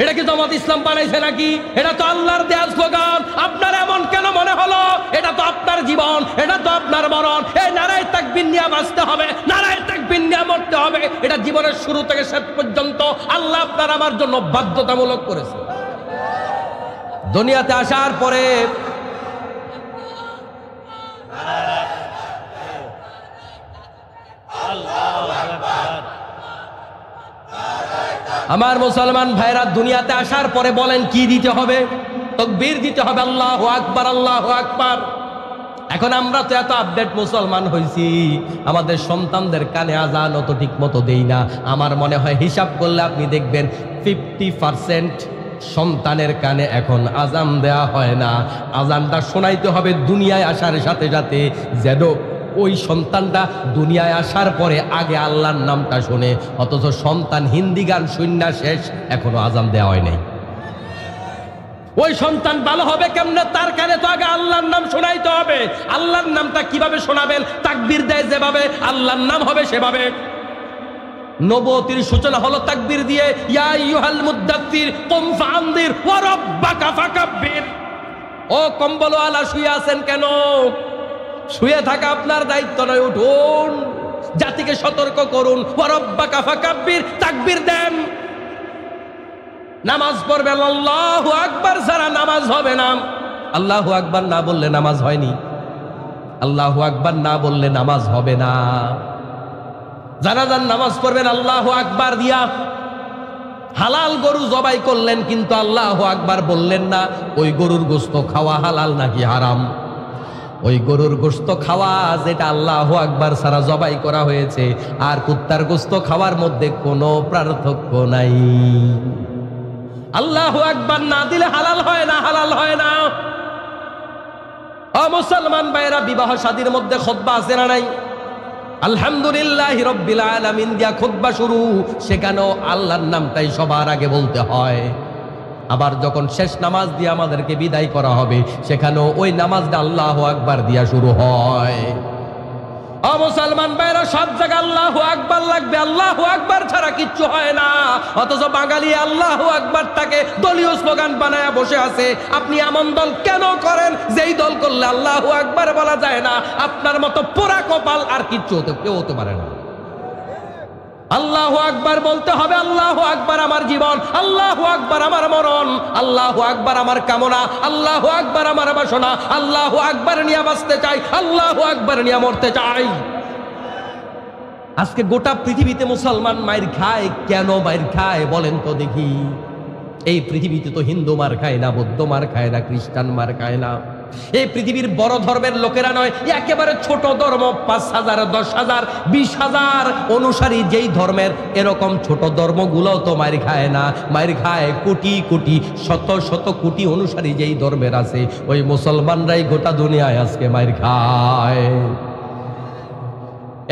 এটা কি জামাত ইসলাম বানাইছে নাকি? এটা তো আল্লাহর দেয়া স্লোগান। আপনার এমন কেন মনে হলো? এটা তো আপনার জীবন, এটা তো আপনার মরণ। এই নারায়ে তাকবীর নিয়ে বাঁচতে হবে, নারায়ে তাকবীর নিয়ে মরতে হবে। এটা জীবনের শুরু থেকে শেষ পর্যন্ত আল্লাহ আপনার আমার জন্য বাধ্যতামূলক করেছে। দুনিয়াতে আসার পরে আমার মুসলমান ভাইরা, দুনিয়াতে আসার পরে বলেন কি দিতে হবে? তাকবীর দিতে হবে, আল্লাহু আকবার, আল্লাহু আকবার। এখন আমরা তো এত আপডেট মুসলমান হইছি, আমাদের সন্তানদের কানে আজান অত ঠিক মতো দেই না। আমার মনে হয় হিসাব করলে আপনি দেখবেন 50% সন্তানের কানে এখন আজান দেয়া হয় না। আজানটা শোনাইতে হবে দুনিয়ায় আসার সাথে সাথে, যেন ওই সন্তানটা দুনিয়ায় আসার পরে আগে আল্লাহর নামটা শোনে। অথচ সন্তান হিন্দি গান শুননা শেষ, এখনো আজান দেওয়া হয় নাই। ওই সন্তান ভালো হবে কেমনে? তার কানে তো আগে আল্লাহর নাম শোনাইতে হবে। আল্লাহর নামটা কিভাবে শোনাবেন? তাকবীর দেয় যেভাবে, আল্লাহর নাম হবে সেভাবে। নবুয়তির সূচনা হলো তাকবীর দিয়ে, ইয়া আইয়ুহাল মুদ্দাত্তির কুম ফাআনদির ওয়া রাব্বাকা ফাকাব্বির। ও কম্বলওয়ালা শুয়ে আছেন কেন? শুয়ে থাকা আপনার দায়িত্ব নয়, উঠুন, জাতিকে সতর্ক করুন। ওয়া রাব্বাকা ফাকাব্বির, তাকবীর দেন। নামাজ পড়বেন, আল্লাহু আকবার ছাড়া নামাজ হবে না। আল্লাহু আকবার না বললে নামাজ হয়নি, আল্লাহু আকবার না বললে নামাজ হবে না। জানাজার নামাজ পড়বেন আল্লাহু আকবার দিয়া। হালাল গরু জবাই করলেন কিন্তু আল্লাহু আকবার বললেন না। ওই গরুর গোশত খাওয়া হালাল নাকি হারাম? ওই গরুর গোশত খাওয়া যেটা আল্লাহু আকবার ছাড়া জবাই করা হয়েছে, আর কুত্তার গোশত খাওয়ার মধ্যে কোনো পার্থক্য নাই। আল্লাহু আকবার না দিলে হালাল হয় না, হালাল হয় না। ও মুসলমান ভাইরা, বিবাহ শাদীর মধ্যে খুতবা আছে না নাই? আলহামদুলিল্লাহ রাব্বিল আলামিন দিয়া খুতবা শুরু, সেখানেও আল্লাহর নামটাই সবার আগে বলতে হয়। আবার যখন শেষ নামাজ দিয়ে আমাদেরকে বিদায় করা হবে, সেখানেও ওই নামাজটা আল্লাহু আকবার দিয়া শুরু হয়। ও মুসলমান ভাইরা, সব জায়গায় আল্লাহু আকবার লাগবে, আল্লাহু আকবার ছাড়া কিচ্ছু হয় না। অথচ বাঙালি আল্লাহু আকবারটাকে দলীয় স্লোগান বানায়া বসে আছে। আপনি এমন দল কেন করেন যেই দল করলে আল্লাহু আকবার বলা যায় না? আপনার মতো পোড়া কপাল আর কিচ্ছু কেউ হতে পারে না। আল্লাহু আকবার বলতে হবে। আল্লাহু আকবার আমার জীবন, আল্লাহু আকবার আমার মরণ, আল্লাহু আকবার আমার কামনা, আল্লাহু আকবার আমার বাসনা, আল্লাহু আকবার নিয়ে বাঁচতে চাই, আল্লাহু আকবার নিয়ে মরতে চাই। আজকে গোটা পৃথিবীতে মুসলমান মাইর খায়। কেন মাইর খায় বলেন তো দেখি? এই পৃথিবীতে তো হিন্দু মার খায় না, বৌদ্ধ মার খায় না, খ্রিস্টান মার খায় না। এই পৃথিবীর বড় ধর্মের লোকেরা নয়, একেবারে ছোট ধর্ম, 5,000, 10,000, 20,000 অনুসারী যেই ধর্মের, এরকম ছোট ধর্মগুলোও তো মার খায় না। মার খায় কোটি কোটি, শত শত কোটি অনুসারী যেই ধর্মের আছে, ওই মুসলমানরাই গোটা দুনিয়ায় আজকে মার খায়।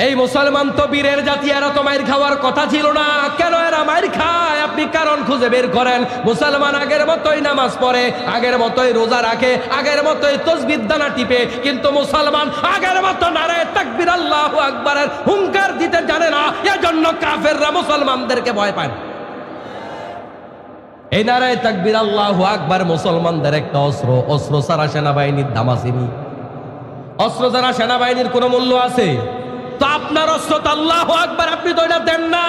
এই মুসলমান তো বীরের জাতি, এরা তো মাইর খাওয়ার কথা ছিল না। কেন এরা মাইর খায়? আপনি কারণ খুঁজে বের করেন। মুসলমান আগের মতোই নামাজ পড়ে, আগের মতোই রোজা রাখে, আগের মতোই তাসবিহ দানা টিপে, কিন্তু মুসলমান আগের মতো নারায়ে তাকবীর আল্লাহু আকবারের হুঙ্কার দিতে জানে না। এজন্য কাফেররা মুসলমানদেরকে ভয় পায়। এই নারায়ে তাকবীর আল্লাহু আকবার মুসলমানদের একটা অস্ত্র। অস্ত্র ছাড়া সেনাবাহিনীর দাম আসেনি। অস্ত্র ছাড়া সেনাবাহিনীর কোনো মূল্য আছে? তো আপনার অস্ত্র তো আল্লাহু আকবার, আপনি তো এটা দেন না।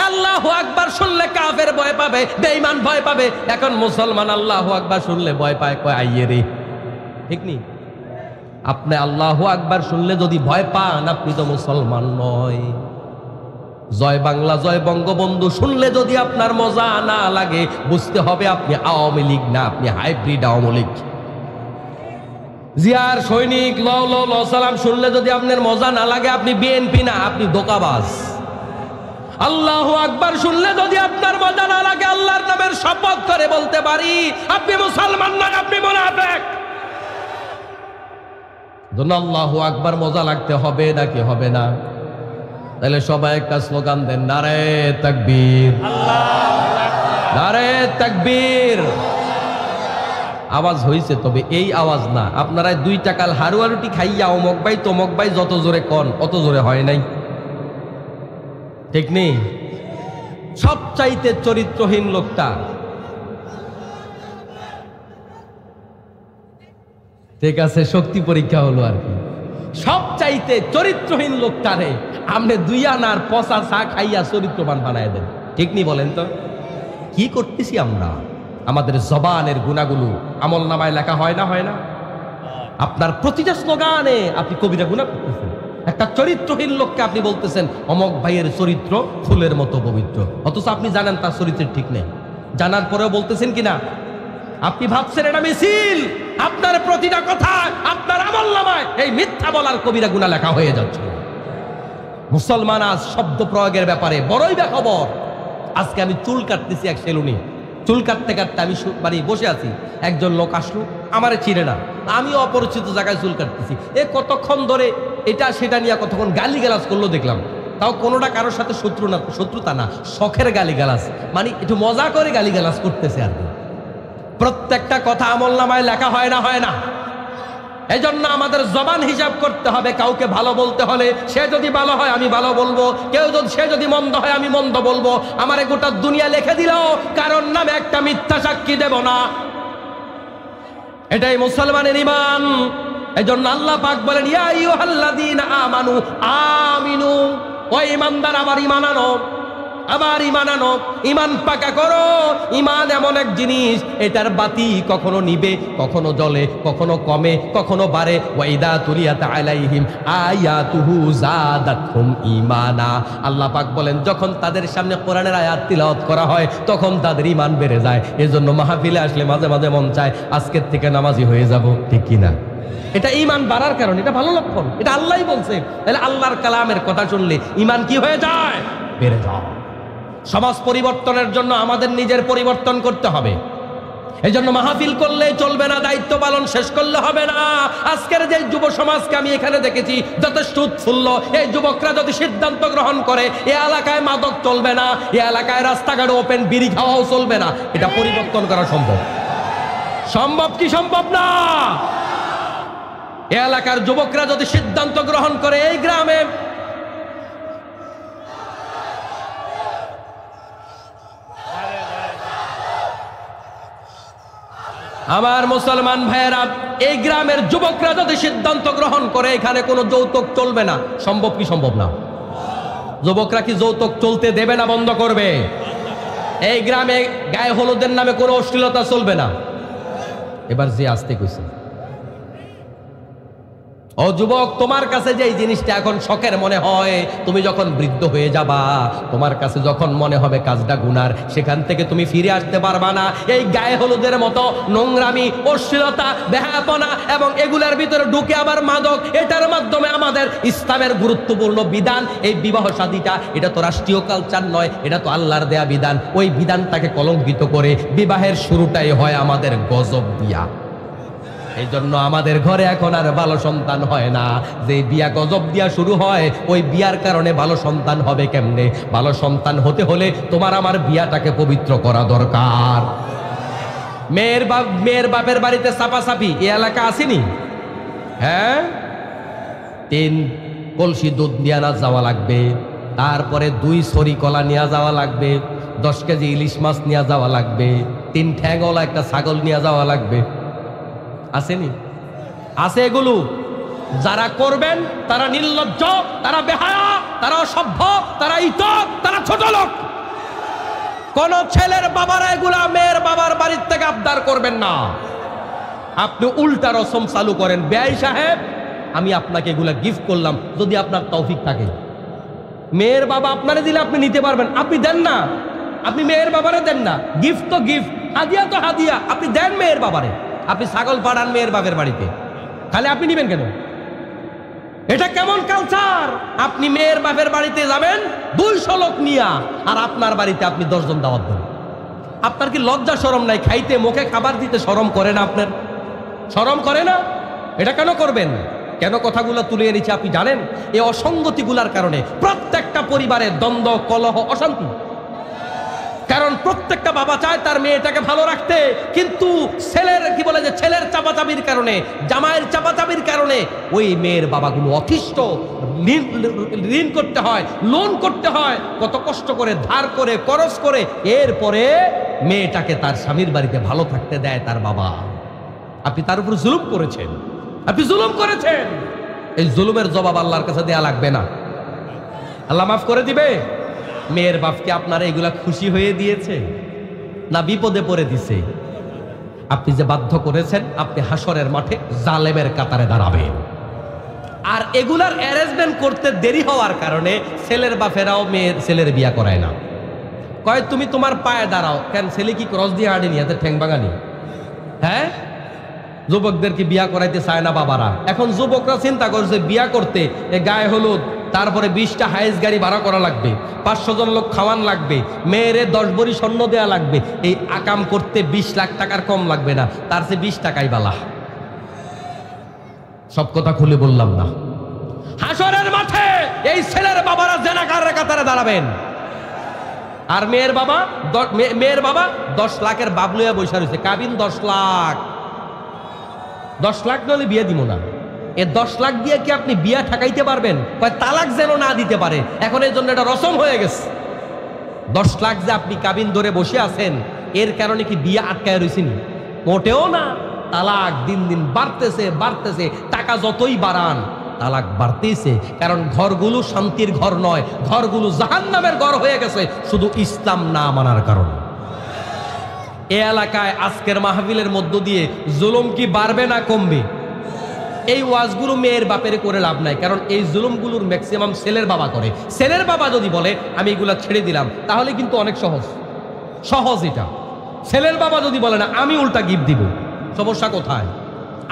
আল্লাহু আকবার শুনলে কাফের ভয় পাবে, বেঈমান ভয় পাবে। এখন মুসলমান আল্লাহু আকবার শুনলে ভয় পায়, কয় আইয়ে রে। ঠিক নি? আপনি আল্লাহু আকবার শুনলে যদি ভয় পান, আপনি তো মুসলমান নয়। জয় বাংলা, জয় বঙ্গবন্ধু শুনলে যদি আপনার মজা না লাগে, বুঝতে হবে আপনি আওয়ামী লীগ না, আপনি হাইব্রিড আওয়ামী লীগ। জিয়ার সৈনিক ল ল ল সালাম শুনলে যদি আপনার মজা না লাগে, আপনি বিএনপি না, আপনি ধোঁকাবাজ। আল্লাহু আকবার শুনলে যদি আপনার মজা না লাগে, আল্লাহর নামের শপথ করে বলতে পারি, আপনি মুসলমান নয়, আপনি মুনাফিক। আল্লাহু আকবার মজা লাগতে হবে নাকি হবে না? তাহলে সবাই একটা স্লোগান দেন, নারায়ে তাকবীর, নারায়ে তাকবীর। আওয়াজ হয়েছে, তবে এই আওয়াজ না। আপনারা 2 টাকার হারুয়া রুটি খাইয়া অমক ভাই তমক ভাই যত জোরে কন, অত জোরে হয় নাই। ঠিক নেই? সবচাইতে চরিত্রহীন লোকটা, ঠিক আছে, শক্তি পরীক্ষা হলো আর কি। সবচাইতে চরিত্রহীন লোকটারে আপনি 2 আনার পচা চা খাইয়া চরিত্রবান বানায় দেন, ঠিক নি বলেন তো? কি করতেছি আমরা? আমাদের জবানের গুনাহগুলো আমল নামায় লেখা হয় না, হয় না? আপনার প্রতিটা স্লোগানে আপনি কবিরা গুনাহ করতেছেন। একটা চরিত্রহীন লোককে আপনি বলতেছেন অমক ভাইয়ের চরিত্র ফুলের মতো পবিত্র, অথচ আপনি জানেন তার চরিত্রের ঠিক নেই। জানার পরেও বলতেছেন কিনা? আপনি ভাবছেন এটা মিছিল, আপনার প্রতিটা কথা আপনার আমলনামায় এই মিথ্যা বলার কবিরা গুনাহ লেখা হয়ে যাচ্ছে। মুসলমান আজ শব্দ প্রয়োগের ব্যাপারে বড়ই বেখবর। আজকে আমি চুল কাটতেছি এক সেলুনে, চুল কাটতে কাটতে আমি বাড়ি বসে আছি, একজন লোক আসলো, আমারে চিনে না, আমি অপরিচিত জায়গায় চুল কাটতেছি। কতক্ষণ ধরে এটা সেটা নিয়ে কতক্ষণ গালিগালাজ করলো দেখলাম, তাও কোনোটা কারোর সাথে শত্রুতা না, শখের গালিগালাজ, মানে একটু মজা করে গালিগালাজ করতেছে আর কি। প্রত্যেকটা কথা আমলনামায় লেখা হয় না, হয় না? এই জন্য আমাদের জবান হিসাব করতে হবে। কাউকে ভালো বলতে হলে সে যদি ভালো হয় আমি ভালো বলবো, সে যদি মন্দ হয় আমি মন্দ বলবো। আমারে গোটা দুনিয়া লিখে দিল, কারণ নামে একটা মিথ্যা সাক্ষী দেব না। এটাই মুসলমানের ঈমান। এই জন্য আল্লাহ পাক বলেন ইয়া আইয়ুহাল্লাযীনা আমানু আমিনু, ও ঈমানদার আমার ঈমান আনো, আবার ঈমান আনো, ঈমান পাকা করো। ঈমান এমন এক জিনিস, এটার বাতি কখনো নিবে, কখনো জ্বলে, কখনো কমে, কখনো বাড়ে। ওয়াইদা তুলিয়াত আলাইহিম আয়াতুহু যাদাতহুম ঈমানা। আল্লাহ পাক বলেন যখন তাদের সামনে কোরআনের আয়াত তিলাওয়াত করা হয় তখন তাদের ঈমান বেড়ে যায়। এজন্য মাহফিলে আসলে মাঝে মাঝে মন চায় আজকের থেকে নামাজি হয়ে যাব, ঠিক কিনা? এটা ঈমান বাড়ার কারণ, এটা ভালো লক্ষণ, এটা আল্লাহই বলছে। তাহলে আল্লাহর কালামের কথা শুনলে ঈমান কি হয়ে যায়? বেড়ে যায়। সমাজ পরিবর্তনের জন্য আমাদের নিজের পরিবর্তন করতে হবে। এই জন্য মাহফিল করলে চলবে না, দায়িত্ব পালন শেষ করলে হবে না। আজকের যে যুব সমাজকে আমি এখানে দেখেছি যথেষ্ট উৎফুল্ল, এই যুবকরা যদি সিদ্ধান্ত গ্রহণ করে এই এলাকায় মাদক চলবে না, এই এলাকায় রাস্তাঘাটে ওপেন বিড়ি খাওয়াও চলবে না, এটা পরিবর্তন করা সম্ভব। সম্ভব কি সম্ভব না? এই এলাকার যুবকরা যদি সিদ্ধান্ত গ্রহণ করে এই গ্রামে আমার মুসলমান ভাইয়েরা, এই গ্রামের যুবকরা যদি সিদ্ধান্ত গ্রহণ করে এখানে কোনো যৌতুক চলবে না, সম্ভব কি সম্ভব না? যুবকরা কি যৌতুক চলতে দেবে না বন্ধ করবে? এই গ্রামে গায়ে হলুদের নামে কোনো অশ্লীলতা চলবে না। এবার যে আসতে কইছে, ও যুবক, তোমার কাছে যে এই জিনিসটা এখন শখের মনে হয়, তুমি যখন বৃদ্ধ হয়ে যাবা, তোমার কাছে যখন মনে হবে কাজটা গুনার, সেখান থেকে তুমি ফিরে আসতে পারবা না। এই গায়ে হলুদের মতো নোংরামি, অশ্লীলতা, বেহায়াপনা এবং এগুলার ভিতরে ঢুকে আবার মাদক, এটার মাধ্যমে আমাদের ইসলামের গুরুত্বপূর্ণ বিধান, এই বিবাহ শাদীটা, এটা তো রাষ্ট্রীয় কালচার নয়, এটা তো আল্লাহর দেয়া বিধান। ওই বিধানটাকে কলঙ্কিত করে বিবাহের শুরুটাই হয় আমাদের গজব দিয়া। এই জন্য আমাদের ঘরে এখন আর ভালো সন্তান হয় না। যে বিয়া গজব দিয়া শুরু হয়, ওই বিয়ার কারণে ভালো সন্তান হবে কেমনে? ভালো সন্তান হতে হলে তোমার আমার বিয়াটাকে পবিত্র করা দরকার। মেয়ের বাপের বাড়িতে চাপাচাপি এ এলাকা আসেনি? হ্যাঁ, 3 কলসি দুধ নিয়ে না যাওয়া লাগবে, তারপরে 2 ছড়ি কলা নিয়ে যাওয়া লাগবে, 10 কেজি ইলিশ মাছ নিয়ে যাওয়া লাগবে, 3 ঠ্যাংওয়ালা একটা ছাগল নিয়ে যাওয়া লাগবে। আসেনি? আছে এগুলো। যারা করবেন তারা নির্লজ্জ, তারা বেহায়া, তারা অসভ্য, তারা ইতর, তারা ছোট লোক। কোন ছেলের বাবারা এগুলা মেয়ের বাবার বাড়ির থেকে আবদার করবেন না। আপনি উল্টা রসম চালু করেন, বেয়াই সাহেব আমি আপনাকে এগুলা গিফট করলাম, যদি আপনার তৌফিক থাকে। মেয়ের বাবা আপনারে দিলে আপনি নিতে পারবেন, আপনি দেন না। আপনি মেয়ের বাবারে দেন না, গিফট তো গিফট, হাদিয়া তো হাদিয়া, আপনি দেন মেয়ের বাবারে। আপনি ছাগল পাঠান মেয়ের বাপের বাড়িতে, খালি আপনি নিবেন কেন? এটা কেমন কালচার? আপনি মেয়ের বাপের বাড়িতে যাবেন 200 লোক নিয়া, আর আপনার বাড়িতে আপনি 10 জন দাওয়াত দেন। আপনার কি লজ্জা শরম নাই? খাইতে মুখে খাবার দিতে শরম করে না? আপনার শরম করে না? এটা কেন করবেন? কেন কথাগুলো তুলে এনেছি আপনি জানেন? এই অসঙ্গতিগুলার কারণে প্রত্যেকটা পরিবারে দ্বন্দ্ব, কলহ, অশান্তি। কারণ প্রত্যেকটা বাবা চায় তার মেয়েটাকে ভালো রাখতে, কিন্তু ছেলের কি বলে যে ছেলের চাপাচাপির কারণে, জামাইয়ের চাপাচাপির কারণে ওই মেয়ের বাবাগুলো অতিষ্ঠ, ঋণ করতে হয়, লোন করতে হয়, কত কষ্ট করে ধার করে খরচ করে এরপরে মেয়েটাকে তার স্বামীর বাড়িতে ভালো থাকতে দেয় তার বাবা। আপনি তার উপর জুলুম করেছেন, আপনি জুলুম করেছেন। এই জুলুমের জবাব আল্লাহর কাছে দেয়া লাগবে না, আল্লাহ মাফ করে দিবে। মেয়ের বাপকে আপনারা এগুলা খুশি হয়ে দিয়েছে না বিপদে পড়ে দিছে? আপনি যে বাধ্য করেছেন, আপনি হাসরের মাঠে জালেমের কাতারে দাঁড়াবেন। আর এগুলার অ্যারেঞ্জমেন্ট করতে দেরি হওয়ার কারণে ছেলের বাপেরাও ছেলের বিয়া করায় না। কয় তুমি তোমার পায়ে দাঁড়াও। কেন, ছেলে কি ক্রস দিয়ে হাঁটেনি, এতে ঠ্যাং ভাঙানি? হ্যাঁ, যুবকদেরকে বিয়া করাইতে চায় না বাবারা। এখন যুবকরা চিন্তা করছে বিয়া করতে গায়ে হলুদ, তারপরে 20টা হাইস গাড়ি ভাড়া করা লাগবে, 500 জন লোক খাওয়ান লাগবে, মেয়েরে 10 ভরি স্বর্ণ দেয়া লাগবে। এই আকাম করতে 20 লাখ টাকার কম লাগবে না, তার চেয়ে 20 টাকাই বালা। সব কথা খুলে বললাম না। হাসরের মাঠে এই ছেলের বাবারা জেনাকারের কাতারে দাঁড়াবেন, আর মেয়ের বাবা 10 লাখের বাবলুয়া বৈশা রয়েছে। কাবিন 10 লাখ, 10 লাখ নলে বিয়ে দিব না। এ 10 লাখ দিয়ে কি আপনি বিয়া ঠেকাইতে পারবেন? তালাক যেন না দিতে পারে, এখন এই জন্য এটা রসম হয়ে গেছে। 10 লাখ যে আপনি কাবিন ধরে বসে আছেন, এর কারণে কি বিয়া আটকায় রয়েছেন? মোটেও না। তালাক দিন দিন বাড়তেছে বাড়তেছে, টাকা যতই বাড়ান তালাক বাড়তেছে। কারণ ঘরগুলো শান্তির ঘর নয়, ঘরগুলো জাহান্নামের ঘর হয়ে গেছে শুধু ইসলাম না মানার কারণে। এ এলাকায় আজকের মাহফিলের মধ্য দিয়ে জুলুম কি বাড়বে না কমবে? এই ওয়াজগুলো মেয়ের বাপের করে লাভ নাই, কারণ এই জুলুমগুলোর ম্যাক্সিমাম ছেলের বাবা করে। ছেলের বাবা যদি বলে আমি এগুলা ছেড়ে দিলাম, তাহলে কিন্তু অনেক সহজ এটা। ছেলের বাবা যদি বলে না আমি উল্টা গিফট দিব, সমস্যা কোথায়?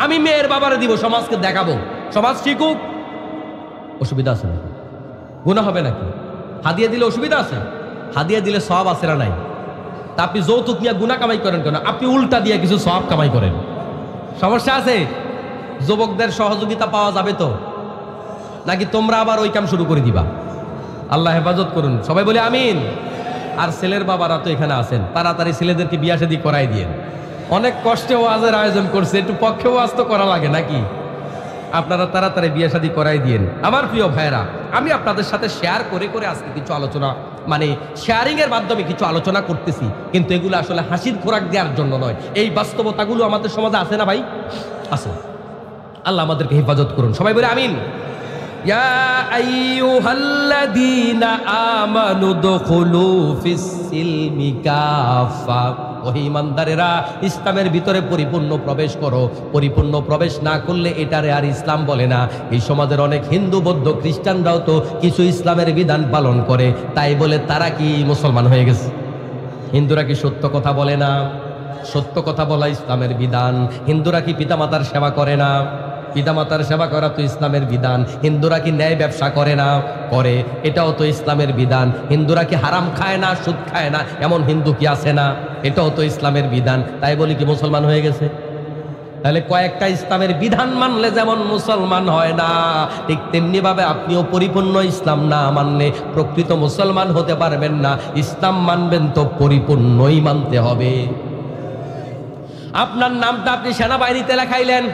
আমি মেয়ের বাবারে দিব, সমাজকে দেখাবো, সমাজ শিখুক। অসুবিধা আছে নাকি? গুনাহ হবে নাকি? হাদিয়া দিলে অসুবিধা আছে? হাদিয়া দিলে সওয়াব আছে না নাই? তা আপনি যৌতুক নিয়ে গুনাহ কামাই করেন কেন? আপনি উল্টা দিয়ে কিছু সওয়াব কামাই করেন, সমস্যা আছে? যুবকদের সহযোগিতা পাওয়া যাবে তো নাকি তোমরা আবার ওই কাম শুরু করে দিবা? আল্লাহ হেফাজত করুন, সবাই বলে আমিন। আর ছেলের বাবারা তো এখানে আছেন, তাড়াতাড়ি ছেলেদেরকে বিয়া শাদী করাই দিয়েন। অনেক কষ্টে ওয়াজের আয়োজন করছে, একটু পক্ষে ওয়াজ তো করা লাগে নাকি? আপনারা তাড়াতাড়ি বিয়া শাদী করাই দিয়েন। আমার প্রিয় ভাইরা, আমি আপনাদের সাথে শেয়ার করে করে আজকে কিছু আলোচনা, মানে শেয়ারিং এর মাধ্যমে কিছু আলোচনা করতেছি, কিন্তু এগুলো আসলে হাসির খোরাক দেওয়ার জন্য নয়। এই বাস্তবতাগুলো আমাদের সমাজে আছে না ভাই? আছে। আল্লাহ আমাদেরকে হেফাজত করুন, সবাই বলে আমিন। ইয়া আইয়ুহাল্লাযীনা আমানু দুখুলু ফিস-সিলমি কাফা। ওহে ঈমানদারেরা, ইসলামের ভিতরে পরিপূর্ণ প্রবেশ করো। পরিপূর্ণ প্রবেশ না করলে এটারে আর ইসলাম বলে না। এই সমাজের অনেক হিন্দু, বৌদ্ধ, খ্রিস্টানরাও তো কিছু ইসলামের বিধান পালন করে, তাই বলে তারা কি মুসলমান হয়ে গেছে? হিন্দুরা কি সত্য কথা বলে না? সত্য কথা বলা ইসলামের বিধান। হিন্দুরা কি পিতামাতার সেবা করে না? পিতামাতার সেবা করা তো ইসলামের বিধান। হিন্দুরা কি ন্যায় ব্যবসা করে না? করে, এটাও তো ইসলামের বিধান। হিন্দুরা কি হারাম খায় না, সুদ খায় না, এমন হিন্দু কি আছে না? এটাও তো ইসলামের বিধান। তাই বলি কি মুসলমান হয়ে গেছে? তাহলে কয়েকটা ইসলামের বিধান মানলে যেমন মুসলমান হয় না, ঠিক তেমনি ভাবে আপনিও পরিপূর্ণ ইসলাম না মানলে প্রকৃত মুসলমান হতে পারবেন না। ইসলাম মানবেন তো পরিপূর্ণই মানতে হবে। আপনার নামটা আপনি সেনাবাহিনীতে লেখাইলেন,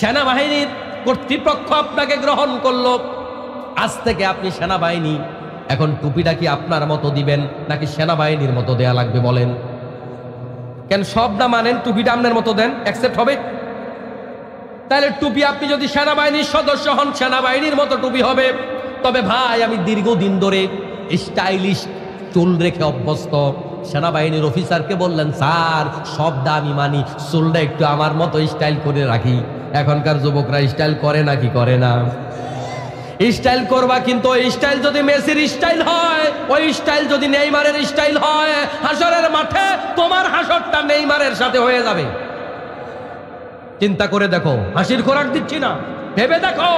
সেনাবাহিনীর কর্তৃপক্ষ আপনাকে গ্রহণ করলো, আজ থেকে আপনি সেনাবাহিনী। এখন টুপিটা কি আপনার মতো দিবেন নাকি সেনাবাহিনীর মতো দেয়া লাগবে বলেন? কেন সব না মানেন, টুপিটা আপনার মতো দেন, অ্যাকসেপ্ট হবে? তাহলে টুপি আপনি যদি সেনাবাহিনীর সদস্য হন, সেনাবাহিনীর মতো টুপি হবে। তবে ভাই, আমি দীর্ঘদিন ধরে স্টাইলিশ চুল রেখে অভ্যস্ত। সেনাবাহিনীর অফিসারকে বললেন, স্যার সবটা আমি মানি, চুলটা একটু আমার মতো স্টাইল করে রাখি। এখনকার যুবকরা স্টাইল করে নাকি করে না? স্টাইল করবা, কিন্তু ওই স্টাইল যদি মেসির স্টাইল হয়, ওই স্টাইল যদি নেইমারের স্টাইল হয়, হাসরের মাঠে তোমার হাসরটা নেইমারের সাথে হয়ে যাবে। চিন্তা করে দেখো, হাসির খোরাক দিচ্ছি না, ভেবে দেখো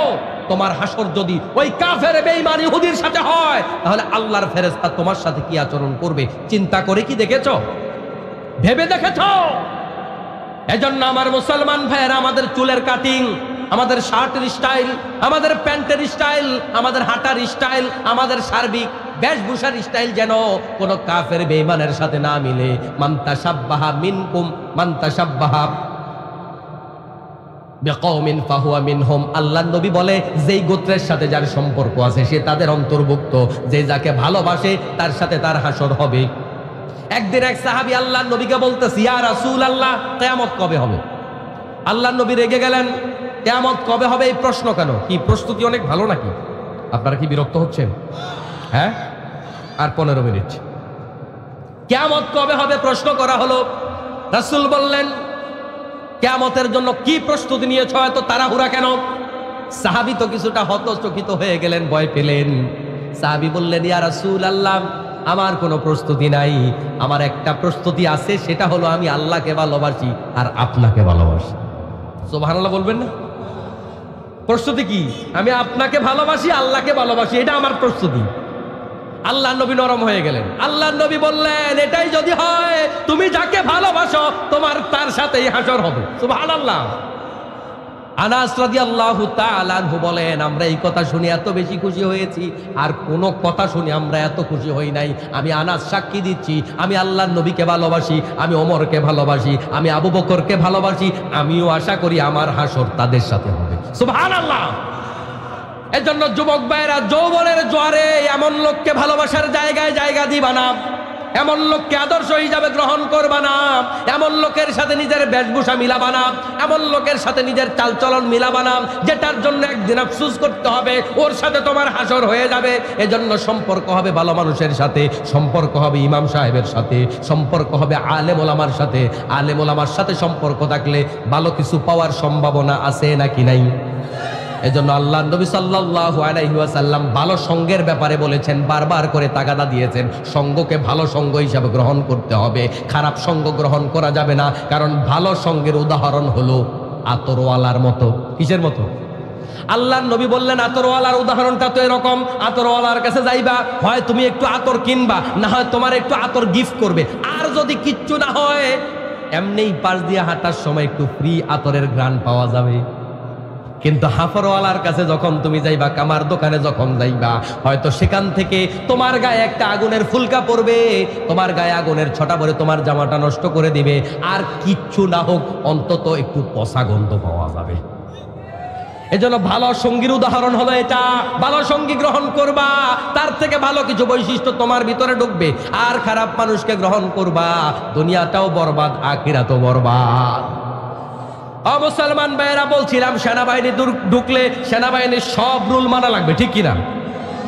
তোমার হাসর যদি ওই কাফের বেঈমান ইহুদির সাথে হয়, তাহলে আল্লাহর ফেরেশতা তোমার সাথে কি আচরণ করবে? চিন্তা করে কি দেখেছো? ভেবে দেখেছো? এজন্য আমার মুসলমান ভাইয়েরা, আমাদের চুলের কাটিং, আমাদের শার্টের স্টাইল, আমাদের প্যান্টের স্টাইল, আমাদের হাঁটার স্টাইল, আমাদের সার্বিক বেশভূষার স্টাইল যেন কোন কাফের বেঈমানের সাথে না মিলে। মান তাশাব্বাহা মিনকুম মান তাশাব্বাহা বিকওমিন ফাহুয়া মিনহুম। আল্লাহর নবী বলে যেই গোত্রের সাথে যার সম্পর্ক আছে সে তাদের অন্তর্ভুক্ত, যে যাকে ভালোবাসে তার সাথে তার হাসর হবে। একদিন এক সাহাবী আল্লাহর নবীকে বলতেছে, ইয়া রাসূলুল্লাহ, কিয়ামত কবে হবে? আল্লাহর নবী রেগে গেলেন, কিয়ামত কবে হবে এই প্রশ্ন কেন? কি প্রস্তুতি অনেক ভালো নাকি? আপনারা কি বিরক্ত হচ্ছেন? হ্যাঁ, আর 15 মিনিট। কিয়ামত কবে হবে প্রশ্ন করা হলো। রাসূল বললেন, কিয়ামতের জন্য কি প্রস্তুতি নিয়েছ, এত তাড়াহুড়া কেন? সাহাবী তো কিছুটা হতচকিত হয়ে গেলেন, ভয় পেলেন। সাহাবী বললেন, ইয়া রাসূলুল্লাহ, আমার কোনো প্রস্তুতি নাই, আমার একটা প্রস্তুতি আছে, সেটা হলো আমি আল্লাহকে ভালোবাসি আর আপনাকে ভালোবাসি। সুবহানাল্লাহ বলবেন না? প্রস্তুতি কি? আমি আপনাকে ভালোবাসি, আল্লাহকে ভালোবাসি, এটা আমার প্রস্তুতি। আল্লাহ নবী নরম হয়ে গেলেন। আল্লাহ নবী বললেন, এটাই যদি হয়, তুমি যাকে ভালোবাসো তোমার তার সাথেই হাসর হবে। সুবহানাল্লাহ। আনাস রাদিয়াল্লাহু তাআলা আনহু বলেন, আমরা এই কথা শুনে এত বেশি খুশি হয়েছি, আর কোন কথা শুনে আমরা এত খুশি হই নাই। আমি আনাস সাক্ষী দিচ্ছি, আমি আল্লাহর নবীকে ভালোবাসি, আমি ওমরকে ভালোবাসি, আমি আবু বকরকে ভালোবাসি, আমিও আশা করি আমার হাসর তাদের সাথে হবে। সুবহানাল্লাহ। এজন্য যুবক ভাইরা, যৌবনের জোয়ারে এমন লোককে ভালোবাসার জায়গায় জায়গা দিবা না, এমন লোককে আদর্শ হিসাবে গ্রহণ করবা না, এমন লোকের সাথে নিজের বেশভূষা মিলাবা না, এমন লোকের সাথে নিজের চালচলন মিলাবা না যেটার জন্য একদিন আফসোস করতে হবে, ওর সাথে তোমার হাসর হয়ে যাবে। এজন্য সম্পর্ক হবে ভালো মানুষের সাথে, সম্পর্ক হবে ইমাম সাহেবের সাথে, সম্পর্ক হবে আলেম ওলামার সাথে। আলেম ওলামার সাথে সম্পর্ক থাকলে ভালো কিছু পাওয়ার সম্ভাবনা আছে নাকি নাই? এজন্য আল্লাহ নবী সাল্লাল্লাহু আলাইহি ওয়াসাল্লাম ভালো সঙ্গের ব্যাপারে বলেছেন, বারবার করে তাগাদা দিয়েছেন, সঙ্গকে ভালো সঙ্গ হিসাবে গ্রহণ করতে হবে, খারাপ সঙ্গ গ্রহণ করা যাবে না। কারণ ভালো সঙ্গের উদাহরণ হলো আতরওয়ালার মতো। কিসের মতো? আল্লাহর নবী বললেন, আতরওয়ালার উদাহরণটা তো এরকম, আতরওয়ালার কাছে যাইবা, হয় তুমি একটু আতর কিনবা, না হয় তোমার একটু আতর গিফট করবে। আর যদি কিচ্ছু না হয়, এমনিই পাশ দিয়ে হাঁটার সময় একটু ফ্রি আতরের ঘ্রাণ পাওয়া যাবে। কিন্তু হাফরওয়ালার কাছে যখন তুমি যাইবা, কামার দোকানে যখন যাইবা, হয়তো সেখান থেকে তোমার গায়ে একটা আগুনের ফুলকা পড়বে, তোমার গায়ে আগুনের ছটা পড়ে তোমার জামাটা নষ্ট করে দিবে, আর কিচ্ছু না হোক অন্তত একটু পচা গন্ধ পাওয়া যাবে। এজন্য ভালো সঙ্গীর উদাহরণ হলো এটা। ভালো সঙ্গী গ্রহণ করবা, তার থেকে ভালো কিছু বৈশিষ্ট্য তোমার ভিতরে ঢুকবে। আর খারাপ মানুষকে গ্রহণ করবা, দুনিয়াটাও বরবাদ, আখিরাতও বরবাদ। মুসলমান ভাইয়েরা, বলছিলাম সেনাবাহিনী ঢুকলে সেনাবাহিনীর সব রুল মানা লাগবে, ঠিক কিনা?